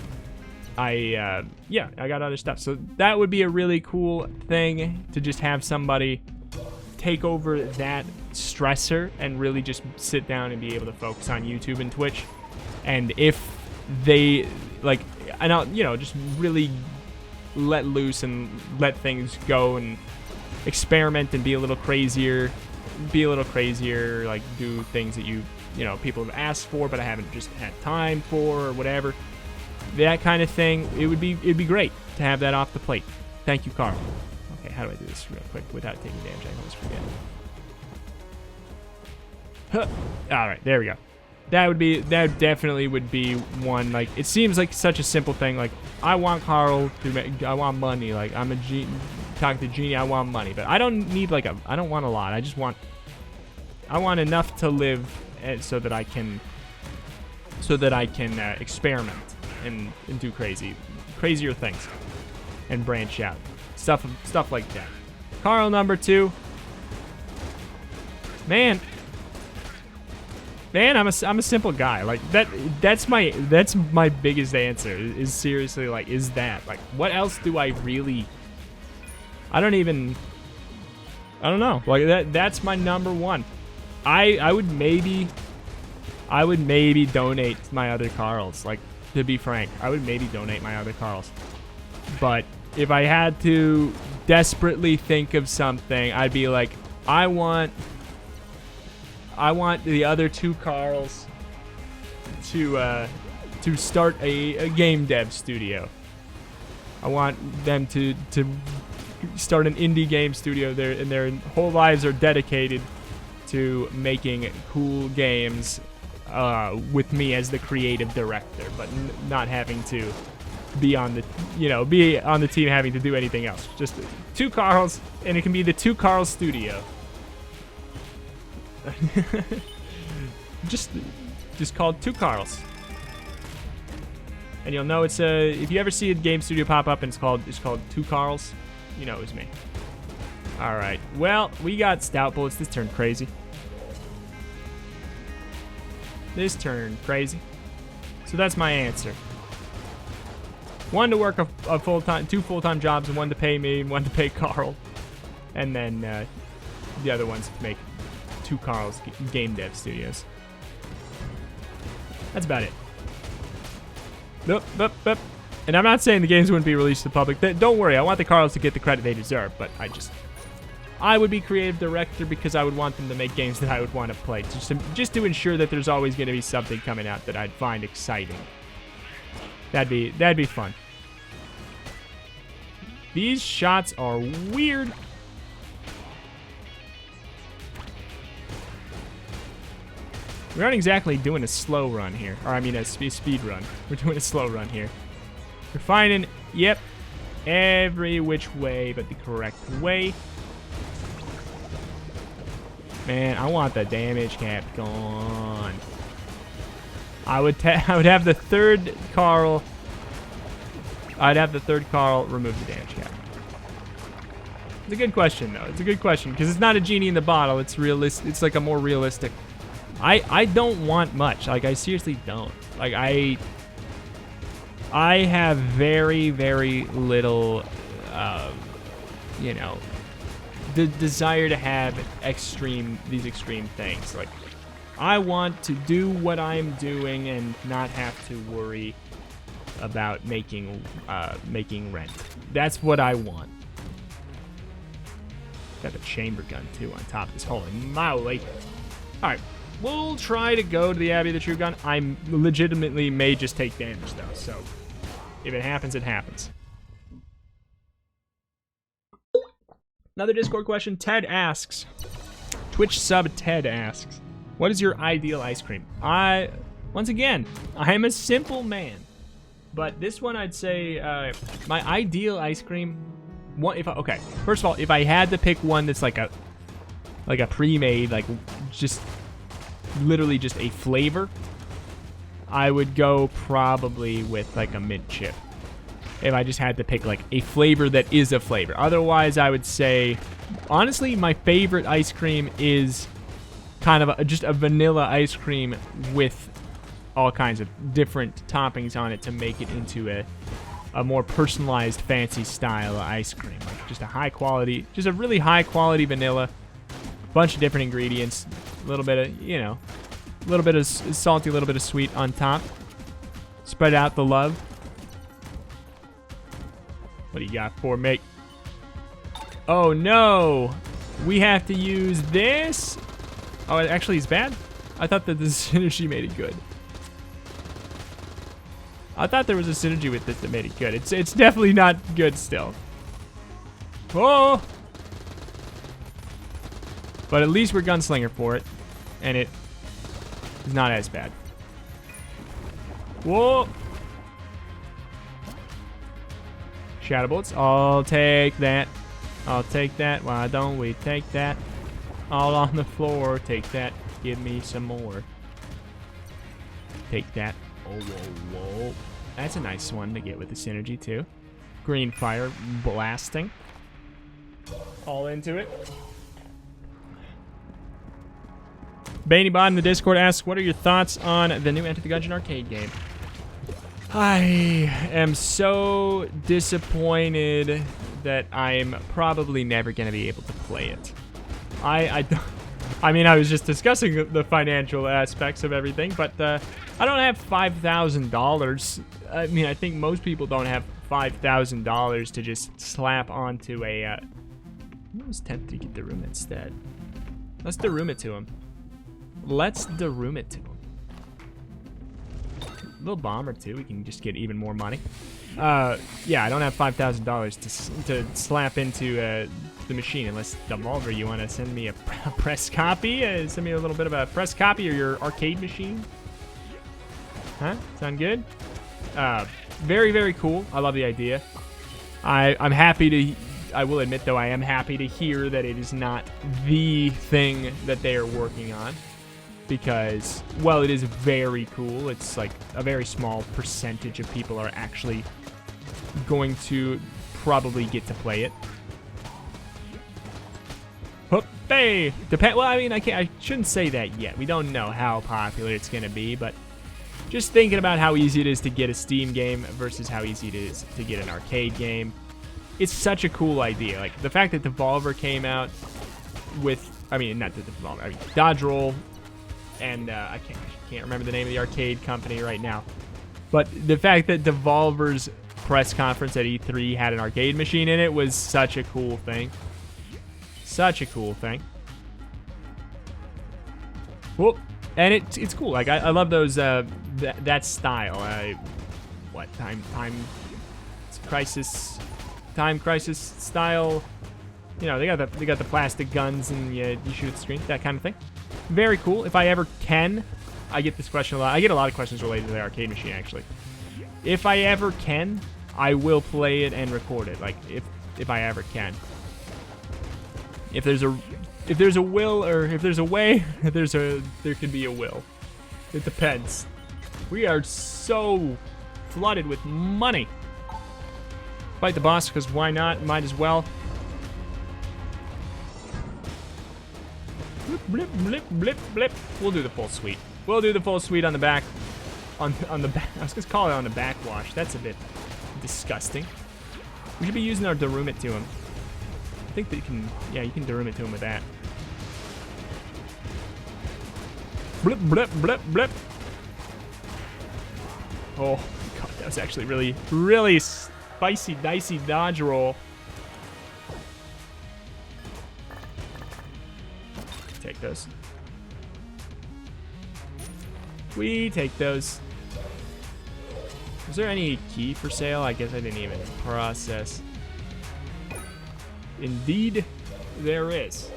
I got other stuff. So that would be a really cool thing to just have somebody take over that stressor and really just sit down and be able to focus on YouTube and Twitch. And if they like, and I'll, just really let loose and let things go and experiment and be a little crazier, like do things that people have asked for but I haven't just had time for or whatever, that kind of thing. It'd be great to have that off the plate. Thank you, Carl. Okay, how do I do this real quick without taking damage? I always forget. All right, there we go. That definitely would be one. Like, it seems like such a simple thing. Like, I want Carl to make, I want money. Like, I'm a talk to Genie, I want money, but I don't need I don't want a lot. I want enough to live so that I can experiment and do crazier things and branch out. Stuff like that. Carl number 2. Man, I'm a simple guy. Like, that's my biggest answer. Is seriously, like, is that, like, what else do I really? I don't know. Like, that's my number 1. I would maybe donate my other Carls. Like, to be frank, I would maybe donate my other Carls. But if I had to desperately think of something, I'd be like, I want the other 2 Carls to start a game dev studio. I want them to start an indie game studio there, and their whole lives are dedicated to making cool games with me as the creative director, but not having to be on the, be on the team having to do anything else. Just 2 Carls, and it can be the 2 Carl studio. just called 2 Carls. And you'll know it's if you ever see a game studio pop up and it's called 2 Carls, you know it was me. All right. Well, we got stout bullets. This turned crazy. So that's my answer. 1 to work a full-time, 2 full-time jobs, and 1 to pay me, and 1 to pay Carl, and then the other ones to make 2 Carl's game dev studios. That's about it. And I'm not saying the games wouldn't be released to the public. Don't worry, I want the Carls to get the credit they deserve, but I would be creative director because I would want them to make games that I would want to play, just to ensure that there's always going to be something coming out that I'd find exciting. That'd be fun. These shots are weird. We aren't exactly doing a slow run here. Or, I mean, a speed run. We're doing a slow run here. We're finding, yep, every which way but the correct way. Man, I want the damage cap gone. I would have the 3rd Carl. I'd have the 3rd Carl remove the damage cap. It's a good question, though. It's a good question because it's not a genie in the bottle. It's realistic. It's like a more realistic. I don't want much. Like, I seriously don't. Like, I have very, very little, the desire to have these extreme things. Like, I want to do what I'm doing and not have to worry about making rent. That's what I want. Got the chamber gun, too, on top of this. Holy moly. All right. We'll try to go to the Abbey of the True Gun. I legitimately may just take damage, though, so if it happens, it happens. Another Discord question. Ted asks, Twitch sub Ted asks, what is your ideal ice cream? Once again, I am a simple man, but this one I'd say my ideal ice cream. Okay, first of all, if I had to pick one that's like a pre-made, like just literally just a flavor, I would go probably with like a mint chip. If I just had to pick like a flavor that is a flavor. Otherwise, I would say, honestly, my favorite ice cream is kind of just a vanilla ice cream with all kinds of different toppings on it to make it into a more personalized, fancy style of ice cream. Like just a really high quality vanilla, bunch of different ingredients, a little bit of, a little bit of salty, a little bit of sweet on top. Spread out the love. What do you got for me? Oh no! We have to use this? Oh, it actually is bad? I thought that the synergy made it good. I thought there was a synergy with this that made it good. It's definitely not good still. Oh! But at least we're Gunslinger for it. And it is not as bad. Whoa! Shadow bullets. I'll take that. I'll take that. Why don't we take that? All on the floor. Take that. Give me some more. Take that. Oh, whoa, whoa. That's a nice one to get with the synergy, too. Green fire blasting. All into it. Banybot in the Discord asks, what are your thoughts on the new Enter the Gungeon arcade game? I am so disappointed that I'm probably never going to be able to play it. I mean, I was just discussing the financial aspects of everything, but I don't have $5,000. I mean, I think most people don't have $5,000 to just slap onto a... I was tempted to get the room instead. Let's de-room it to him. Let's de-room it to him. A little bomber, too. We can just get even more money. Yeah, I don't have $5,000 to slap into the machine. Unless, Devolver, you want to send me a press copy? Send me a little bit of a press copy of your arcade machine? Huh? Sound good? Very, very cool. I love the idea. I'm happy to... I will admit, though, I am happy to hear that it is not the thing that they are working on. Because, well, it is very cool. It's like a very small percentage of people are actually going to probably get to play it. Hey, well, I mean, I shouldn't say that yet. We don't know how popular it's going to be, but just thinking about how easy it is to get a Steam game versus how easy it is to get an arcade game. It's such a cool idea. Like, the fact that Devolver came out with, I mean, not the Devolver, I mean, Dodge Roll, and I can't remember the name of the arcade company right now. But the fact that Devolver's press conference at E3 had an arcade machine in it was such a cool thing. Such a cool thing. Whoop. And it's cool. Like, I love those, that style. What, time crisis style. You know, they got the plastic guns and you shoot at the screen, that kind of thing. Very cool. If I ever can, I get this question a lot. I get a lot of questions related to the arcade machine, actually. If I ever can, I will play it and record it. Like, if I ever can. If there's a will, or if there's a way, there could be a will. It depends. We are so flooded with money. Fight the boss, because why not? Might as well. Blip, blip, blip, blip, blip. We'll do the full suite. We'll do the full suite on the back. On the back. I was gonna call it on the backwash. That's a bit disgusting. We should be using our Darumit to him. I think that you can, yeah, you can Darumit to him with that. Blip, blip, blip, blip. Oh, God, that was actually really, really spicy, dicey dodge roll. Take those. We take those. Is there any key for sale? I guess I didn't even process. Indeed, there is.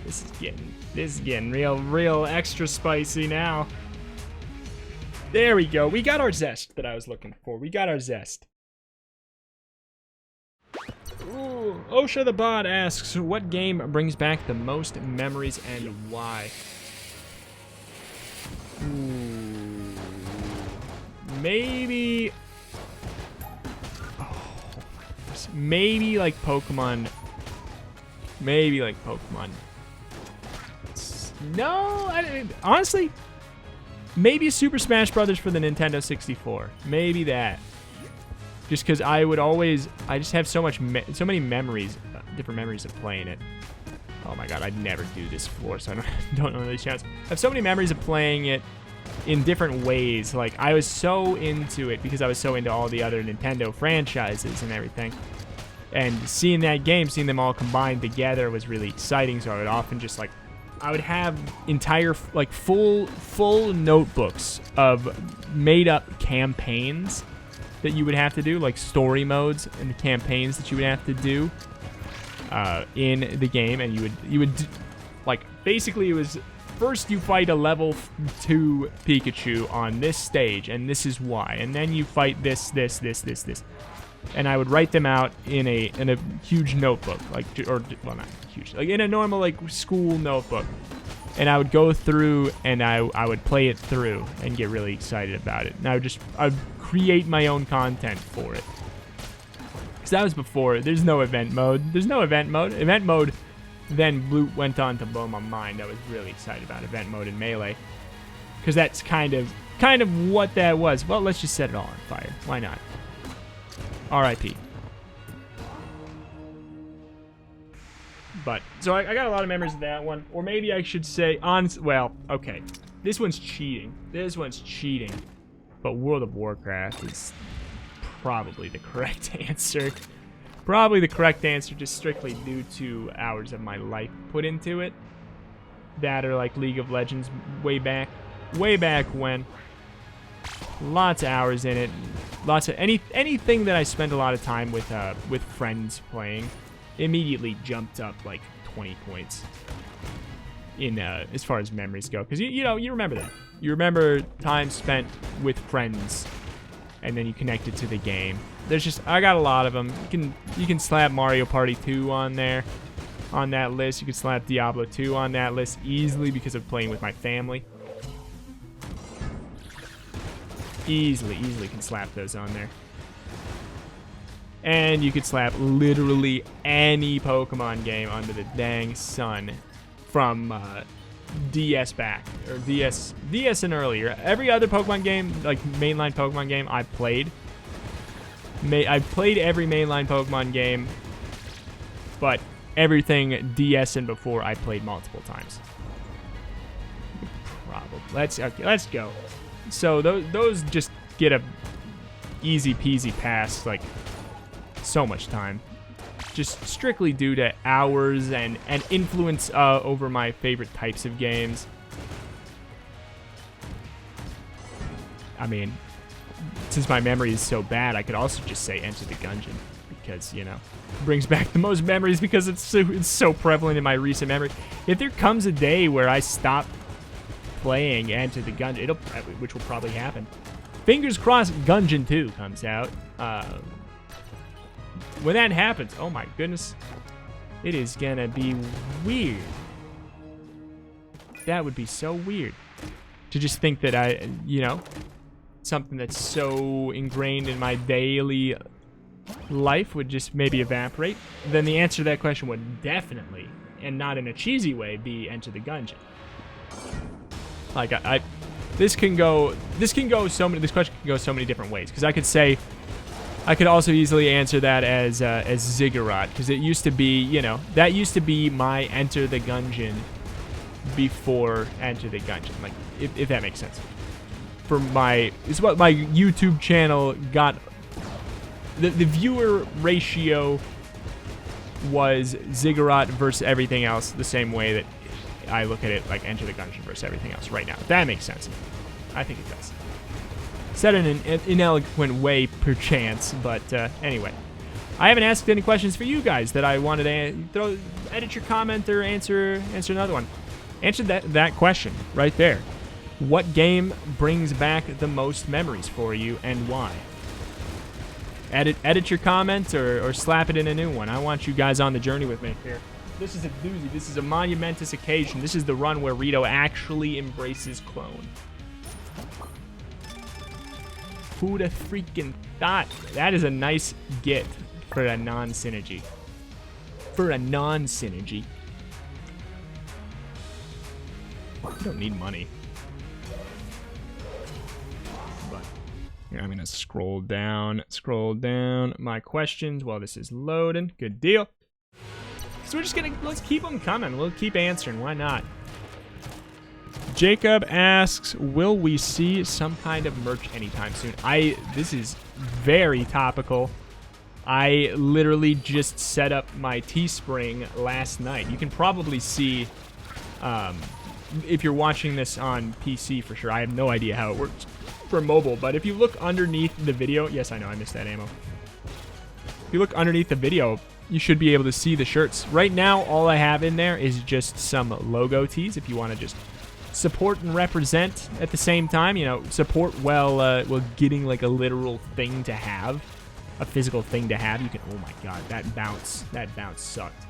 This is getting real extra spicy now. There we go. We got our zest that I was looking for. We got our zest. Ooh, Osha the Bot asks, what game brings back the most memories and why? Ooh, maybe... Maybe like Pokemon. Maybe like Pokemon. No, honestly, maybe Super Smash Brothers for the Nintendo 64. Maybe that. Just because I just have so many memories, different memories of playing it. Oh my God, I'd never do this floor, so I don't know the chance. I have so many memories of playing it in different ways. Like, I was so into it because I was so into all the other Nintendo franchises and everything. And seeing that game, seeing them all combined together was really exciting. So I would often just like, I would have entire, like, full notebooks of made-up campaigns that you would have to do, like story modes and campaigns that you would have to do in the game. And you would like, basically it was, first you fight a level 2 Pikachu on this stage, and this is why. And then you fight this. And I would write them out in a huge notebook, like, or, well, not huge, like in a normal, like, school notebook. And I would go through and I would play it through and get really excited about it. And I would create my own content for it. Because that was before, there's no event mode. Event mode then went on to blow my mind. I was really excited about event mode in Melee. Because that's kind of what that was. Well, let's just set it all on fire. Why not? R.I.P. But, so I got a lot of memories of that one. Or maybe I should say, well, okay. This one's cheating. But World of Warcraft is probably the correct answer. Probably the correct answer, just strictly due to hours of my life put into it. That or like League of Legends way back when. Lots of hours in it. Lots of anything that I spent a lot of time with friends playing immediately jumped up like 20 points. in as far as memories go, because you know, you remember that. You remember time spent with friends, and then you connect it to the game. There's just, I got a lot of them. You can slap Mario Party 2 on there, on that list. You can slap Diablo 2 on that list easily because of playing with my family. Easily can slap those on there. And you could slap literally any Pokemon game under the dang sun from DS back, or DS and earlier. Every other Pokemon game, like mainline Pokemon game I've played. I've played every mainline Pokemon game, but everything DS and before I played multiple times. Probably. Let's go. So those just get a easy peasy pass, like so much time, just strictly due to hours and influence over my favorite types of games. I mean, since my memory is so bad, I could also just say Enter the Gungeon, because, you know, it brings back the most memories because it's so prevalent in my recent memory. If there comes a day where I stop playing Enter the Gungeon, which will probably happen. Fingers crossed Gungeon 2 comes out. When that happens, oh my goodness, it is gonna be weird. That would be so weird. To just think that you know, something that's so ingrained in my daily life would just maybe evaporate. Then the answer to that question would definitely, and not in a cheesy way, be Enter the Gungeon. Like this question can go so many different ways, because I could also easily answer that as Ziggurat, because it used to be, you know, that used to be my Enter the Gungeon before Enter the Gungeon, like if that makes sense. It's what my YouTube channel got. The viewer ratio was Ziggurat versus everything else, the same way that I look at it, like Enter the Gungeon versus everything else right now. If that makes sense. I think it does. Said in an ineloquent way, perchance, but anyway. I haven't asked any questions for you guys that I wanted to edit your comment or answer another one. Answer that question right there. What game brings back the most memories for you, and why? Edit your comment or slap it in a new one. I want you guys on the journey with me here. This is a doozy. This is a monumentous occasion. This is the run where Reto actually embraces clone. Who'da freaking thought? That is a nice get for a non-synergy. For a non-synergy. You don't need money. But here, I'm gonna scroll down my questions while this is loading. Good deal. So we're just gonna, let's keep them coming. We'll keep answering, why not? Jacob asks, will we see some kind of merch anytime soon? This is very topical. I literally just set up my Teespring last night. You can probably see, if you're watching this on PC for sure. I have no idea how it works for mobile, but if you look underneath the video, yes, I know, I missed that ammo. If you look underneath the video, you should be able to see the shirts. Right now, all I have in there is just some logo tees. If you want to just support and represent at the same time, you know, support while getting like a literal thing to have, a physical thing to have. You can, oh my god, that bounce sucked.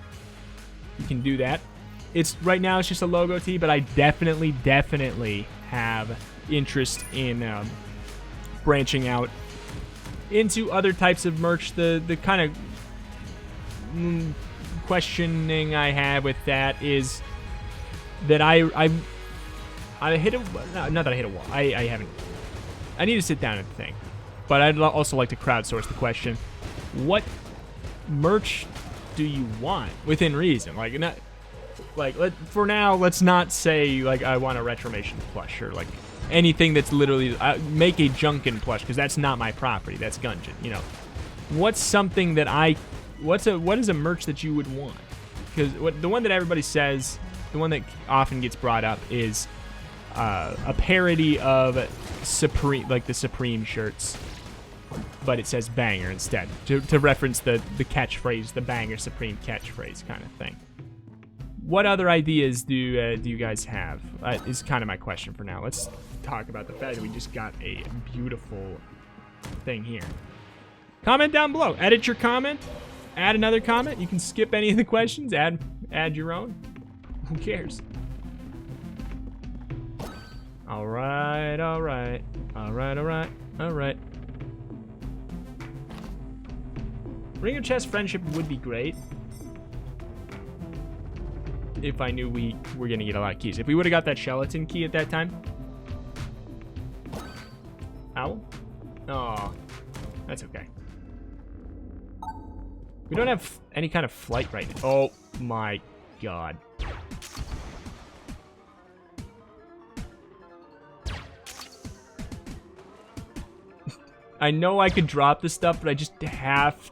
You can do that. Right now it's just a logo tee, but I definitely have interest in branching out into other types of merch. The kind of questioning I have with that is that I hit a, not that I hit a wall. I haven't. I need to sit down and think. But I'd also like to crowdsource the question. What merch do you want within reason? Like, not, like for now, let's not say like I want a Retromation plush or like anything that's literally make a Junkin plush, because that's not my property. That's Gungeon. You know, what's something that what is a merch that you would want? Because the one that everybody says, the one that often gets brought up is a parody of Supreme, like the Supreme shirts, but it says banger instead, to reference the catchphrase, the banger Supreme catchphrase kind of thing. What other ideas do you guys have? Is kind of my question for now. Let's talk about the fact that we just got a beautiful thing here. Comment down below. Edit your comment. Add another comment. You can skip any of the questions. Add your own. Who cares? All right, all right, all right, all right, all right. Ring of Chess friendship would be great if I knew we were gonna get a lot of keys. If we would have got that skeleton key at that time. Owl? Oh, that's okay. We don't have any kind of flight right now. Oh my god. I know I could drop this stuff, but I just have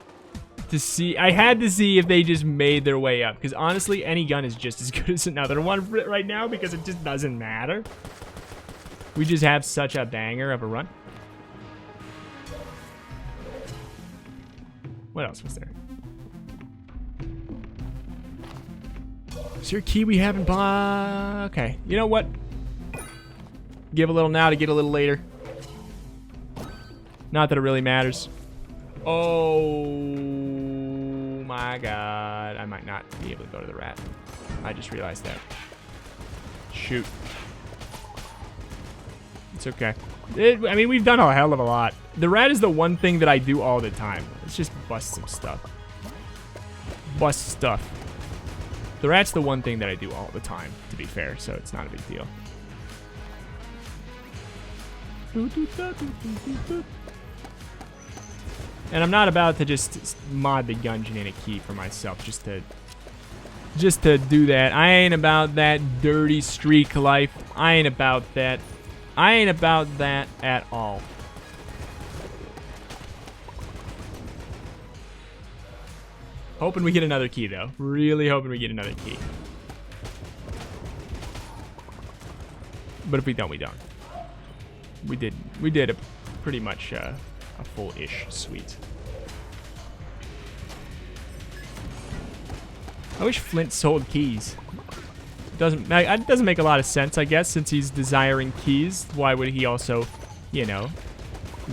to see. I had to see if they just made their way up. Because honestly, any gun is just as good as another one right now because it just doesn't matter. We just have such a banger of a run. What else was there? Is there a key we haven't bought? Okay, you know what? Give a little now to get a little later. Not that it really matters. Oh my god. I might not be able to go to the rat. I just realized that. Shoot. It's okay. I mean, we've done a hell of a lot. The rat is the one thing that I do all the time. Let's just bust some stuff. Bust stuff. The rat's the one thing that I do all the time, to be fair, so it's not a big deal. And I'm not about to just mod the Gungeon in a key for myself just to do that. I ain't about that dirty streak life. I ain't about that. I ain't about that at all. Hoping we get another key though. Really hoping we get another key. But if we don't, we don't. We did a pretty much a full-ish suite. I wish Flint sold keys. It doesn't make a lot of sense, I guess, since he's desiring keys. Why would he also, you know,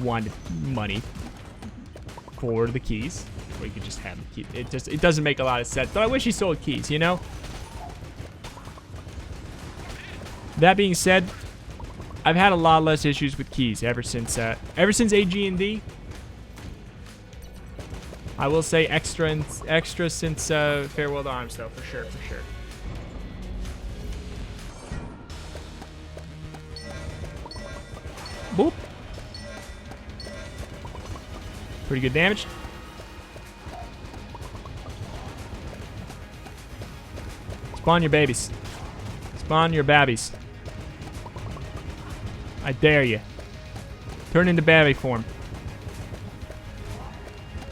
want money for the keys? Or he could just have the key. It doesn't make a lot of sense. But I wish he sold keys, you know? That being said, I've had a lot less issues with keys ever since AG&D. I will say extra since Farewell to Arms, though, for sure, for sure. Boop. Pretty good damage. Spawn your babies. Spawn your babbies. I dare you. Turn into babby form.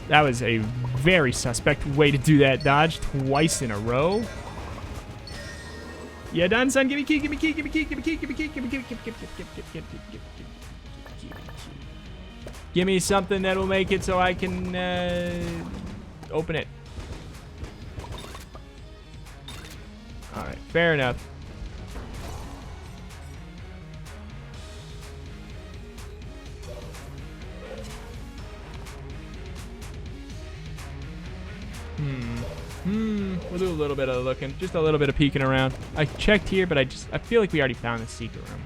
That was a very suspect way to do that dodge twice in a row. Yeah, done, son. Give me key, give me key, give me key, give me key, give me key, give me key, give me something that will make it so I can open it. Alright, fair enough. We'll do a little bit of looking, just a little bit of peeking around. I checked here, but I feel like we already found the secret room.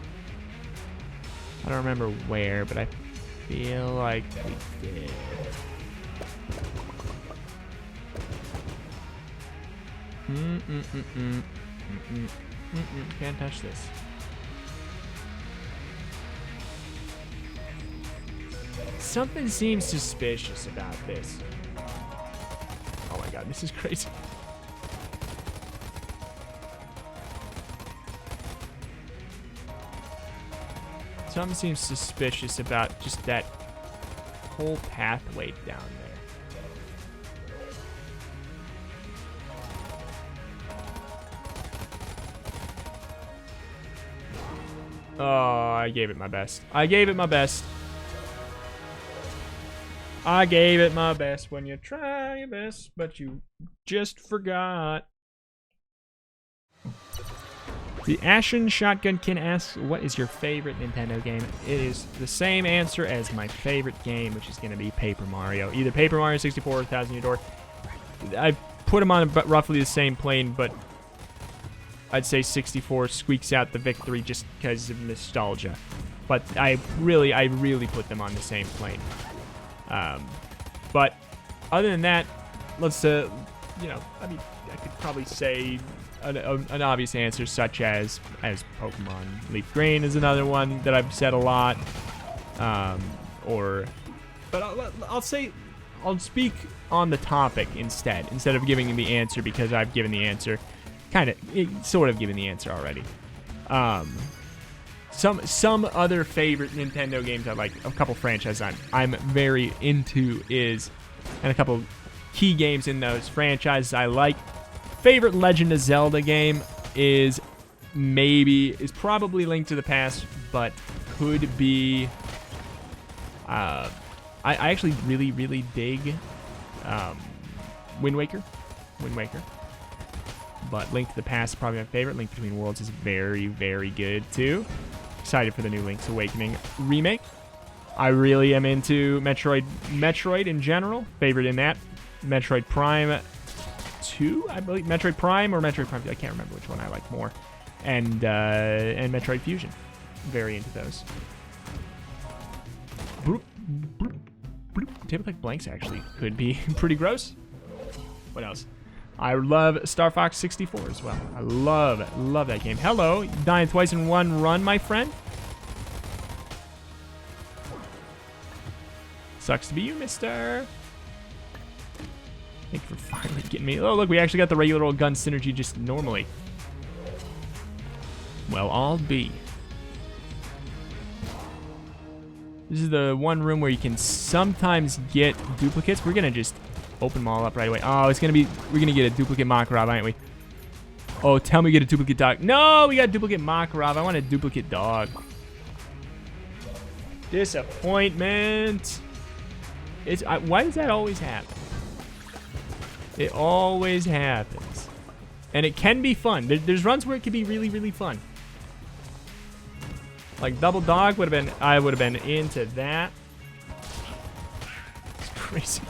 I don't remember where, but I feel like we did. Can't touch this. Something seems suspicious about this. Oh my god, this is crazy. Something seems suspicious about just that whole pathway down there. Oh, I gave it my best. I gave it my best. I gave it my best when you try your best, but you just forgot. The Ashen Shotgun Kin asks, what is your favorite Nintendo game? It is the same answer as my favorite game, which is going to be Paper Mario. Either Paper Mario 64 or Thousand Year Door. I put them on roughly the same plane, but I'd say 64 squeaks out the victory just because of nostalgia. But I really put them on the same plane. But other than that, let's, I mean, I could probably say an obvious answer such as Pokemon Leaf Green is another one that I've said a lot. But I'll speak on the topic instead of giving the answer, because I've given the answer, sort of given the answer already. Some other favorite Nintendo games I like, a couple franchises I'm very into and a couple key games in those franchises I like. Favorite Legend of Zelda game is probably Link to the Past, but could be. I actually really dig Wind Waker. But Link to the Past is probably my favorite. Link Between Worlds is very good too. Excited for the new Link's Awakening remake. I really am into Metroid in general. Favorite in that, Metroid Prime 2, I believe. Metroid Prime or Metroid Prime 2. I can't remember which one I like more. And Metroid Fusion. Very into those. Bloop, bloop, bloop. Table Click Blanks actually could be pretty gross. What else? I love Star Fox 64 as well. I love that game. Hello, dying twice in one run, my friend. Sucks to be you, mister. Thank you for finally getting me. Oh, look, we actually got the regular old gun synergy just normally. Well, I'll be. This is the one room where you can sometimes get duplicates. We're gonna just open them all up right away. Oh, we're gonna get a duplicate Makarov, aren't we? Oh, tell me we get a duplicate dog. No, we got a duplicate Makarov. I want a duplicate dog. Disappointment. Why does that always happen? It always happens. And it can be fun. There's runs where it can be really fun. Like double dog I would have been into that. It's crazy.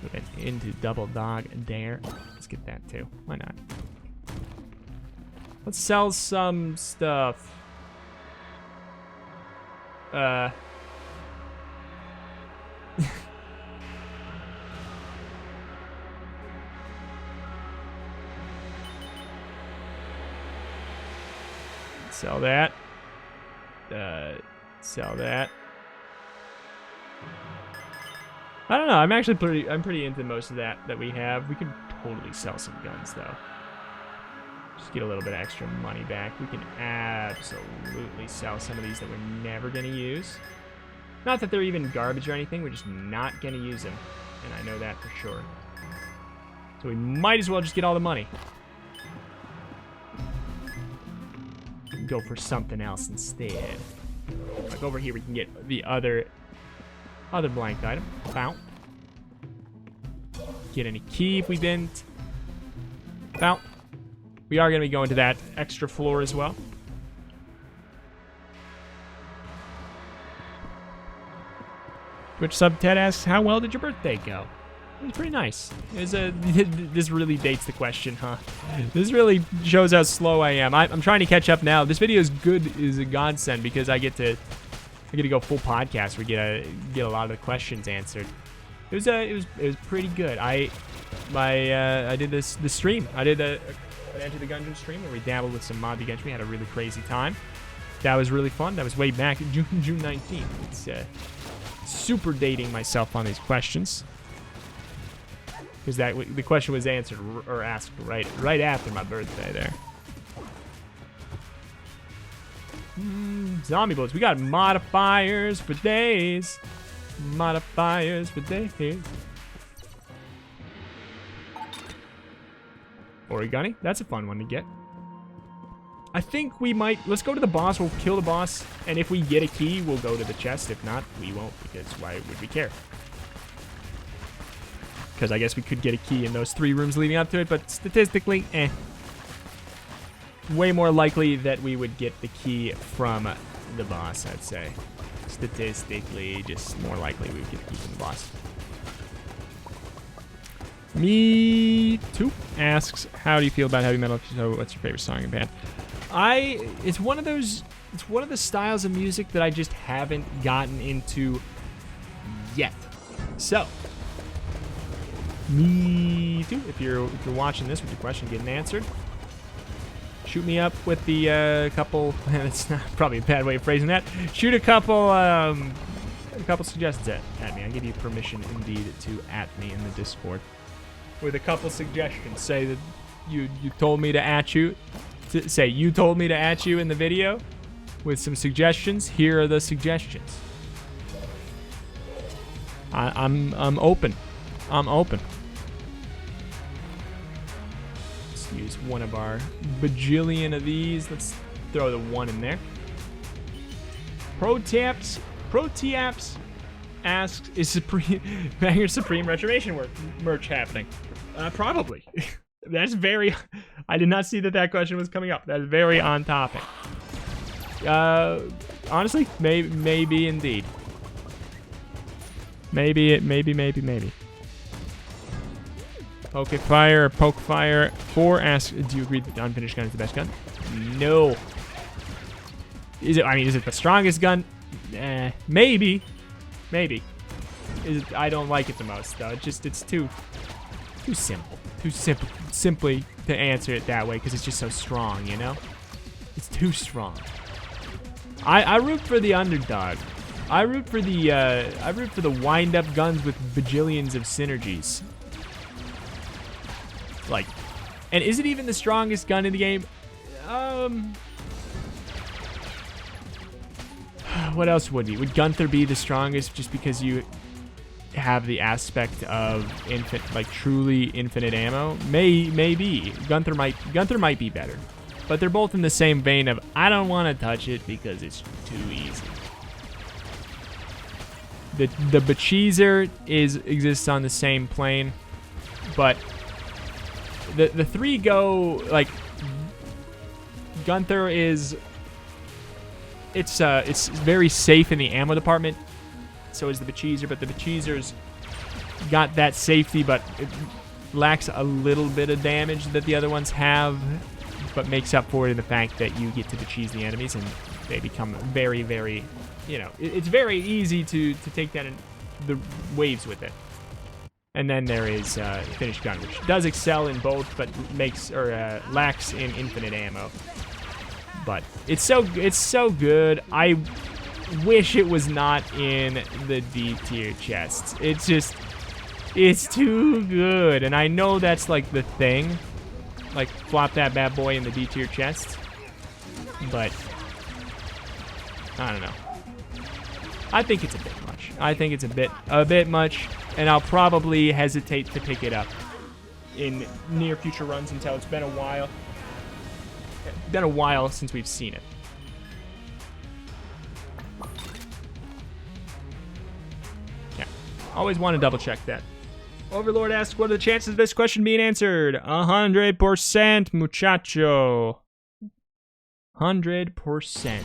Would have been into double dog dare. Let's get that too. Why not? Let's sell some stuff. Sell that. Sell that. I don't know. I'm pretty into most of that we have. We could totally sell some guns though. Just get a little bit of extra money back. We can absolutely sell some of these that we're never gonna use. Not that they're even garbage or anything. We're just not gonna use them, and I know that for sure. So we might as well just get all the money. Go for something else instead. Like over here, we can get the other blank item. Bounce. Get any key if we didn't. Bounce. We are going to be going to that extra floor as well. Twitch sub Ted asks, how well did your birthday go? It was pretty nice. This really dates the question, huh? This really shows how slow I am. I'm trying to catch up now. This video is a godsend because I get to go full podcast. We get a lot of the questions answered. It was pretty good. I did the stream. I did an Enter the Gungeon stream where we dabbled with some mod Gungeon. We had a really crazy time. That was really fun. That was way back in June 19th. It's super dating myself on these questions. Because the question was answered or asked right after my birthday there. Zombie bullets. We got modifiers for days. Modifiers for days. Origami. That's a fun one to get. I think we might. Let's go to the boss. We'll kill the boss. And if we get a key, we'll go to the chest. If not, we won't. Because why would we care? Because I guess we could get a key in those 3 rooms leading up to it, but statistically, eh. way more likely that we would get the key from the boss, I'd say. Statistically, just more likely we would get the key from the boss. Me too asks, how do you feel about heavy metal? So what's your favorite song and band? It's one of the styles of music that I just haven't gotten into yet. So, me too. If you're watching this with your question getting answered, shoot me up with the couple. That's not probably a bad way of phrasing that. Shoot a couple suggestions at me. I give you permission indeed to at me in the Discord with a couple suggestions. Say that you told me to at you. Say you told me to at you in the video with some suggestions. Here are the suggestions. I'm open. I'm open. Let's use one of our bajillion of these. Let's throw the one in there. Protiaps asks, is Banger Supreme Retribution merch happening? Probably. That's very... I did not see that question was coming up. That's very on topic. Honestly, maybe indeed. Maybe. Pokefire 4 asks, do you agree that the unfinished gun is the best gun? No. Is it the strongest gun? Maybe. I don't like it the most though. It's too simple. Simply to answer it that way because it's just so strong, you know? It's too strong. I root for the underdog. I root for the wind-up guns with bajillions of synergies. Like, and is it even the strongest gun in the game? What else would be? Would Gunther be the strongest just because you have the aspect of truly infinite ammo? Maybe Gunther might be better, but they're both in the same vein of I don't want to touch it because it's too easy. The Bacheezer exists on the same plane, but the three go like Gunther is. It's very safe in the ammo department. So is the Bacheezer, but the Bacheezer's got that safety, but it lacks a little bit of damage that the other ones have, but makes up for it in the fact that you get to Bacheeze the enemies and they become very, very, it's very easy to take down the waves with it. And then there is finished gun, which does excel in both, but lacks in infinite ammo. But it's so good. I wish it was not in the D tier chests. It's too good. And I know that's like the thing. Like flop that bad boy in the D tier chests. But I don't know. I think it's a bit much. I think it's a bit much, and I'll probably hesitate to pick it up in near future runs until it's been a while. Been a while since we've seen it. Yeah. Always want to double check that. Overlord asks, what are the chances of this question being answered? 100%, muchacho. 100%.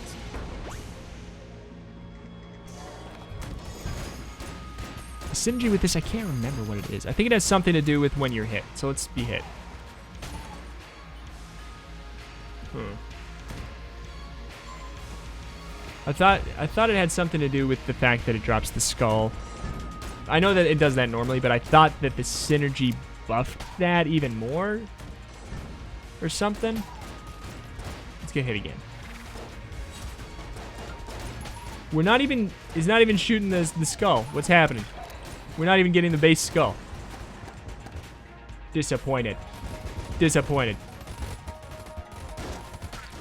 The synergy with this, I can't remember what it is. I think it has something to do with when you're hit. So let's be hit. I thought it had something to do with the fact that it drops the skull. I know that it does that normally, but I thought that the synergy buffed that even more or something. Let's get hit again. It's not even shooting the skull. What's happening? We're not even getting the base skull. Disappointed.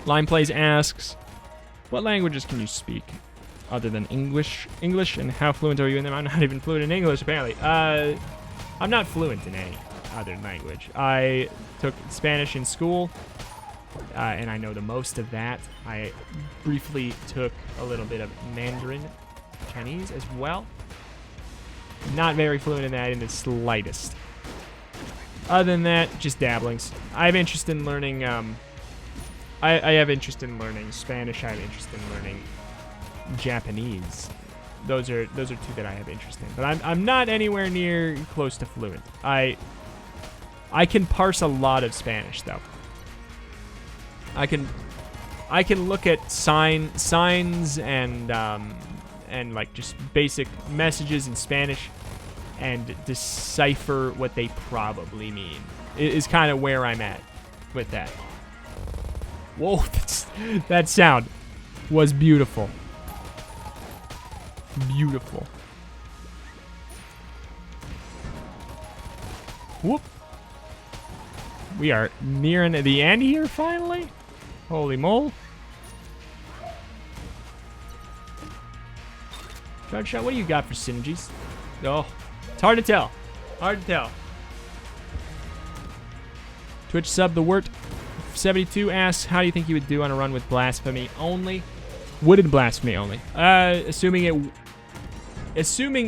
Line Plays asks, what languages can you speak other than English? And how fluent are you in them? I'm not even fluent in English, apparently. I'm not fluent in any other language. I took Spanish in school, and I know the most of that. I briefly took a little bit of Mandarin Chinese as well. Not very fluent in that in the slightest. Other than that, just dabblings. I have interest in learning I have interest in learning Spanish. I have interest in learning Japanese. Those are two that I have interest in. But I'm not anywhere near close to fluent. I can parse a lot of Spanish though. I can look at signs and like just basic messages in Spanish and decipher what they probably mean. Is kind of where I'm at with that. Whoa, that sound was beautiful. Beautiful. Whoop. We are nearing the end here, finally. Holy mole. Charge shot, what do you got for synergies? Oh, it's hard to tell. Hard to tell. Twitch sub, the Wort 72 asks, how do you think you would do on a run with blasphemy only? Wooded blasphemy only. Assuming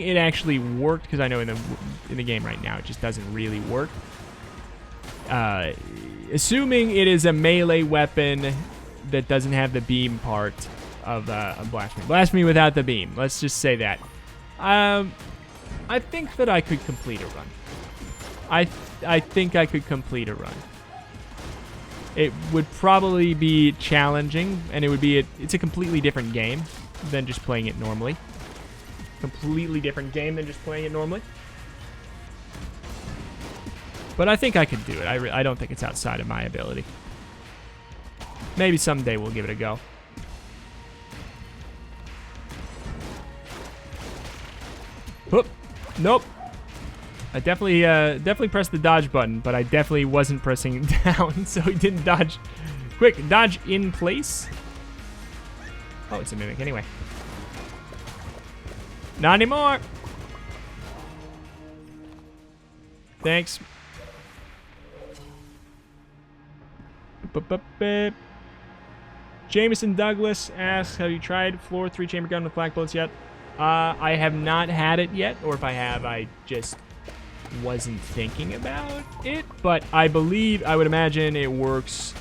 it actually worked, because I know in the game right now it just doesn't really work. Assuming it is a melee weapon that doesn't have the beam part of blasphemy. Blasphemy without the beam. Let's just say that. I think that I could complete a run. I think I could complete a run. It would probably be challenging, and it's a completely different game than just playing it normally. Completely different game than just playing it normally. But I think I could do it. I don't think it's outside of my ability. Maybe someday we'll give it a go. Whoop. Nope. I definitely pressed the dodge button, but I definitely wasn't pressing down, so he didn't dodge. Quick, dodge in place. Oh, it's a mimic anyway. Not anymore. Thanks. Jameson Douglas asks, have you tried floor 3-chamber gun with black bullets yet? I have not had it yet, or if I have, I just wasn't thinking about it. But I would imagine it works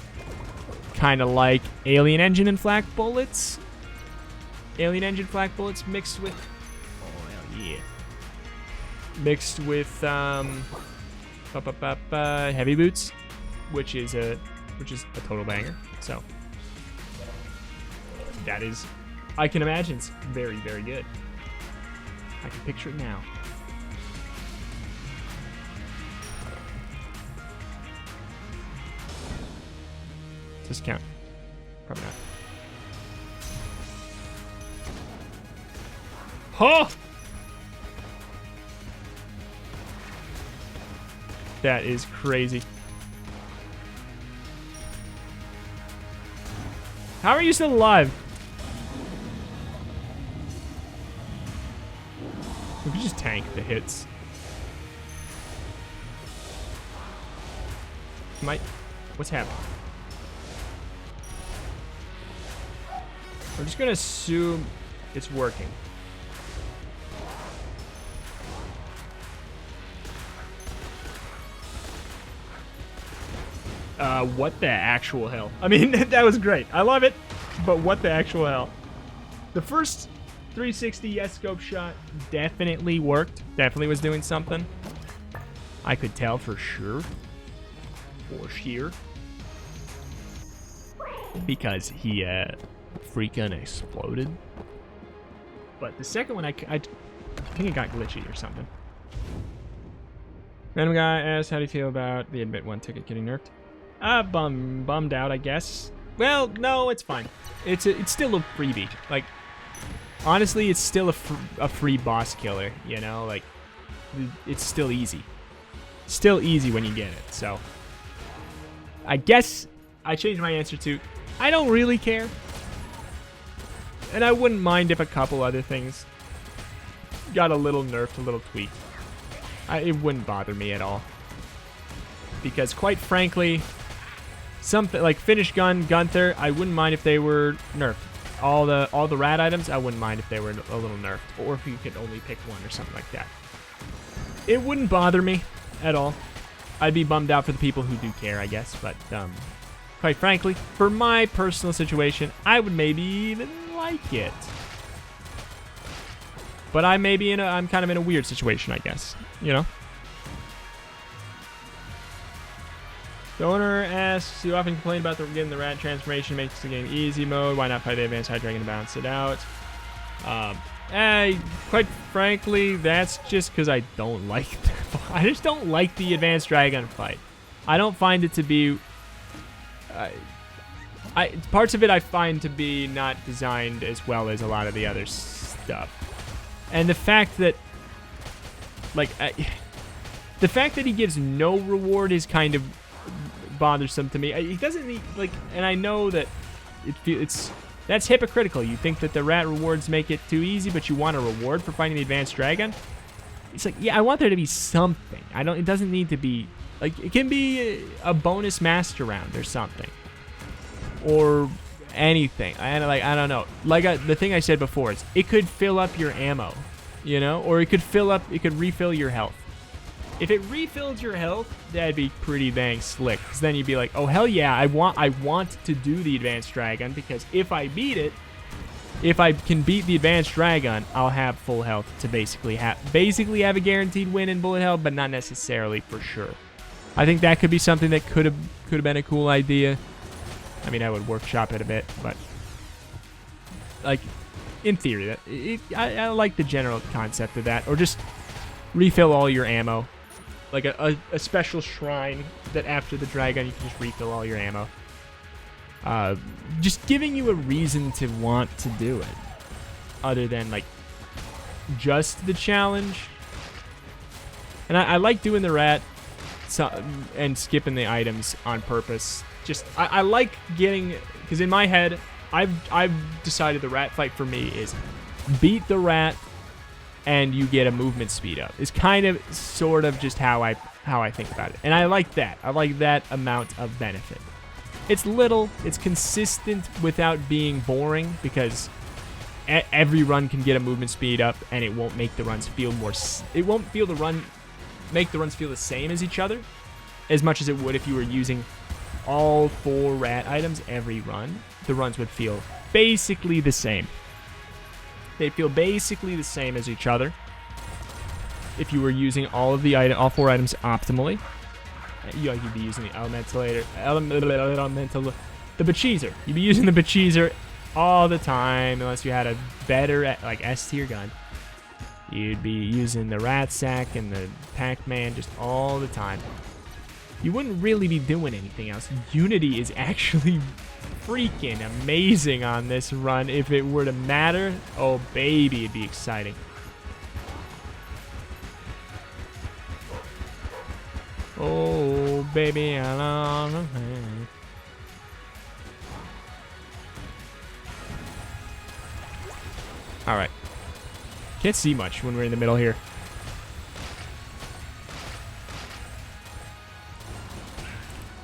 kind of like Alien Engine and flak bullets. Alien Engine flak bullets mixed with, oh hell yeah, mixed with heavy boots, which is a total banger. So that is, I can imagine it's very, very good. I can picture it now. Does this count? Probably not. Oh! That is crazy. How are you still alive? We could just tank the hits. What's happening? I'm just gonna assume it's working. What the actual hell? I mean, that was great. I love it, but what the actual hell? The first 360 yes scope shot definitely worked. Definitely was doing something. I could tell for sure. For sure. Because he freaking exploded. But the second one, I think it got glitchy or something. Random guy asks, how do you feel about the Admit 1 ticket getting nerfed? Bummed out, I guess. Well, no, it's fine. It's still a freebie. Like, honestly, it's still a free boss killer, you know? Like, it's still easy. Still easy when you get it, so. I guess I changed my answer to, I don't really care. And I wouldn't mind if a couple other things got a little nerfed, a little tweaked. It wouldn't bother me at all. Because quite frankly, something like Finish Gun, Gunther, I wouldn't mind if they were nerfed. All the rad items, I wouldn't mind if they were a little nerfed. Or if you could only pick one or something like that. It wouldn't bother me at all. I'd be bummed out for the people who do care, I guess. But quite frankly, for my personal situation, I would maybe even like it. But I'm kind of in a weird situation, I guess. You know? The owner asks, you often complain about getting the rat transformation makes the game easy mode. Why not fight the advanced high dragon to balance it out? Quite frankly, that's just because I don't like I just don't like the advanced dragon fight. I don't find it to be... parts of it I find to be not designed as well as a lot of the other stuff. And the fact that... the fact that he gives no reward is kind of bothersome to me. He doesn't need... and I know that that's hypocritical. You think that the rat rewards make it too easy, but you want a reward for fighting the advanced dragon? It's like, yeah, I want there to be something. It doesn't need to be... it can be a bonus master round or something. Or anything. I don't know. The thing I said before is, it could fill up your ammo, you know? Or it could refill your health. If it refills your health, that'd be pretty dang slick. Because then you'd be like, oh, hell yeah, I want to do the advanced dragon, because if I can beat the advanced dragon, I'll have full health to basically have a guaranteed win in bullet hell, but not necessarily for sure. I think that could be something that could have been a cool idea. I mean, I would workshop it a bit, but in theory, I like the general concept of that. Or just refill all your ammo. Like a special shrine that after the dragon, you can just refill all your ammo. Just giving you a reason to want to do it. Other than, just the challenge. And I like doing the rat and skipping the items on purpose. I like getting... Because in my head, I've decided the rat fight for me is beat the rat and you get a movement speed up. It's kind of, sort of just how I think about it. And I like that. I like that amount of benefit. It's little, it's consistent without being boring, because every run can get a movement speed up, and it won't make the runs feel make the runs feel the same as each other, as much as it would if you were using all 4 rat items every run. The runs would feel basically the same. They feel basically the same as each other if you were using all 4 items optimally. You'd be using the the Becheezer. You'd be using the Becheezer all the time, unless you had a better S tier gun. You'd be using the Rat Sack and the Pac-Man just all the time. You wouldn't really be doing anything else. Unity is actually freaking amazing on this run. If it were to matter, oh baby, it'd be exciting. Oh baby, I love you. All right. Can't see much when we're in the middle here.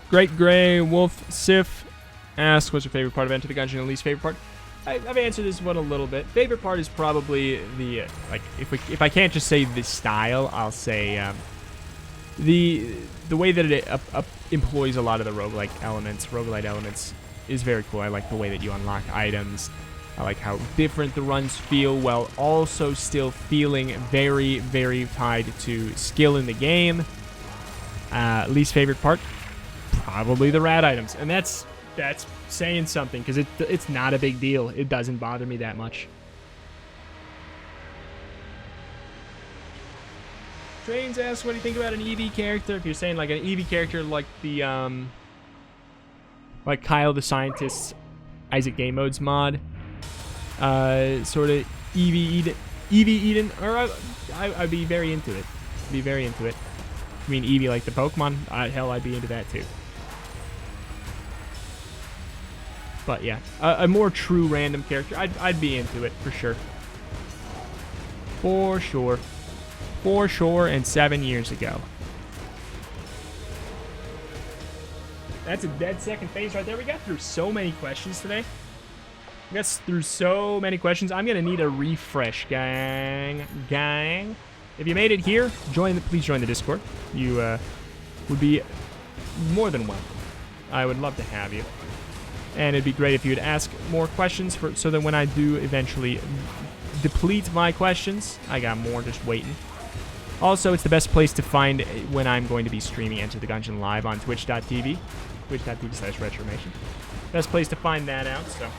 Great Gray Wolf Sif asks, what's your favorite part of Enter the Gungeon and least favorite part? I've answered this one a little bit. Favorite part is probably the, if I can't just say the style, I'll say the way that it employs a lot of the roguelite elements is very cool. I like the way that you unlock items. I like how different the runs feel, while also still feeling very, very tied to skill in the game. Least favorite part? Probably the rat items, and that's saying something, because it's not a big deal. It doesn't bother me that much. Trains asks, what do you think about an EV character? If you're saying like an EV character like the like Kyle the Scientist's Isaac Game Modes mod, sort of EV Eden, or I'd be very into it. Be very into it. I mean Eevee like the Pokemon? Hell, I'd be into that too. But yeah, a more true random character, I'd be into it for sure. For sure. For sure, and 7 years ago. That's a dead second phase right there. We got through so many questions today. We got through so many questions. I'm gonna need a refresh, gang. If you made it here, please join the Discord. You would be more than welcome. I would love to have you. And it'd be great if you would ask more questions so that when I do eventually deplete my questions, I got more just waiting. Also, it's the best place to find when I'm going to be streaming Enter the Gungeon live on twitch.tv, twitch.tv/retromation. Best place to find that out, so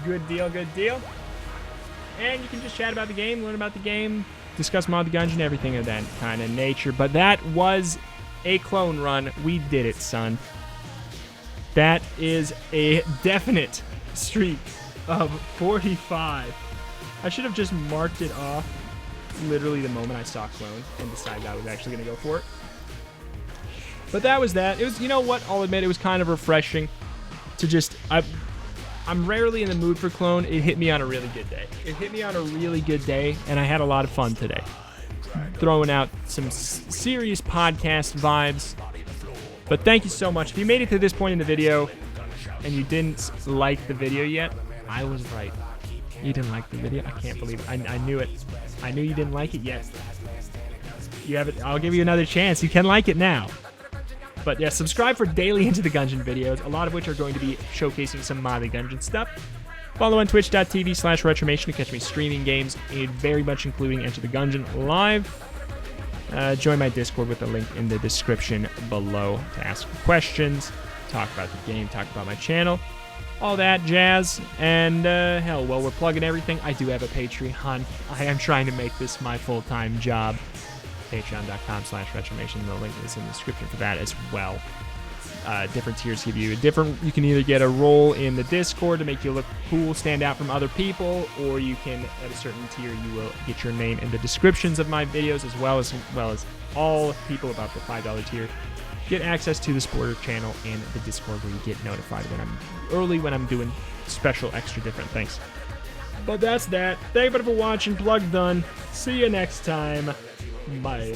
good deal, good deal. And you can just chat about the game, learn about the game, discuss Mod the Gungeon, everything of that kind of nature. But that was a clone run. We did it, son. That is a definite streak of 45. I should have just marked it off literally the moment I saw clone and decided I was actually going to go for it. But that was that. It was, you know what, I'll admit, it was kind of refreshing to just... I'm rarely in the mood for clone. It hit me on a really good day. It hit me on a really good day, and I had a lot of fun today. Throwing out some serious podcast vibes. But thank you so much. If you made it to this point in the video and you didn't like the video yet, I was right. You didn't like the video? I can't believe it. I knew it. I knew you didn't like it yet. You have it. I'll give you another chance. You can like it now. But yeah, subscribe for daily Into the Gungeon videos, a lot of which are going to be showcasing some Mod the Gungeon stuff. Follow on twitch.tv/retromation to catch me streaming games, very much including Enter the Gungeon live. Join my Discord with the link in the description below to ask questions, talk about the game, talk about my channel, all that jazz. And hell, while we're plugging everything, I do have a Patreon. I am trying to make this my full-time job. Patreon.com/retromation. The link is in the description for that as well. Different tiers give you a different... You can either get a role in the Discord to make you look cool, stand out from other people, or you can, at a certain tier, you will get your name in the descriptions of my videos, as well as all people above the $5 tier get access to the supporter channel and the Discord, where you get notified when I'm doing special, extra different things. But that's that. Thank you for watching. Plug done. See you next time. Bye.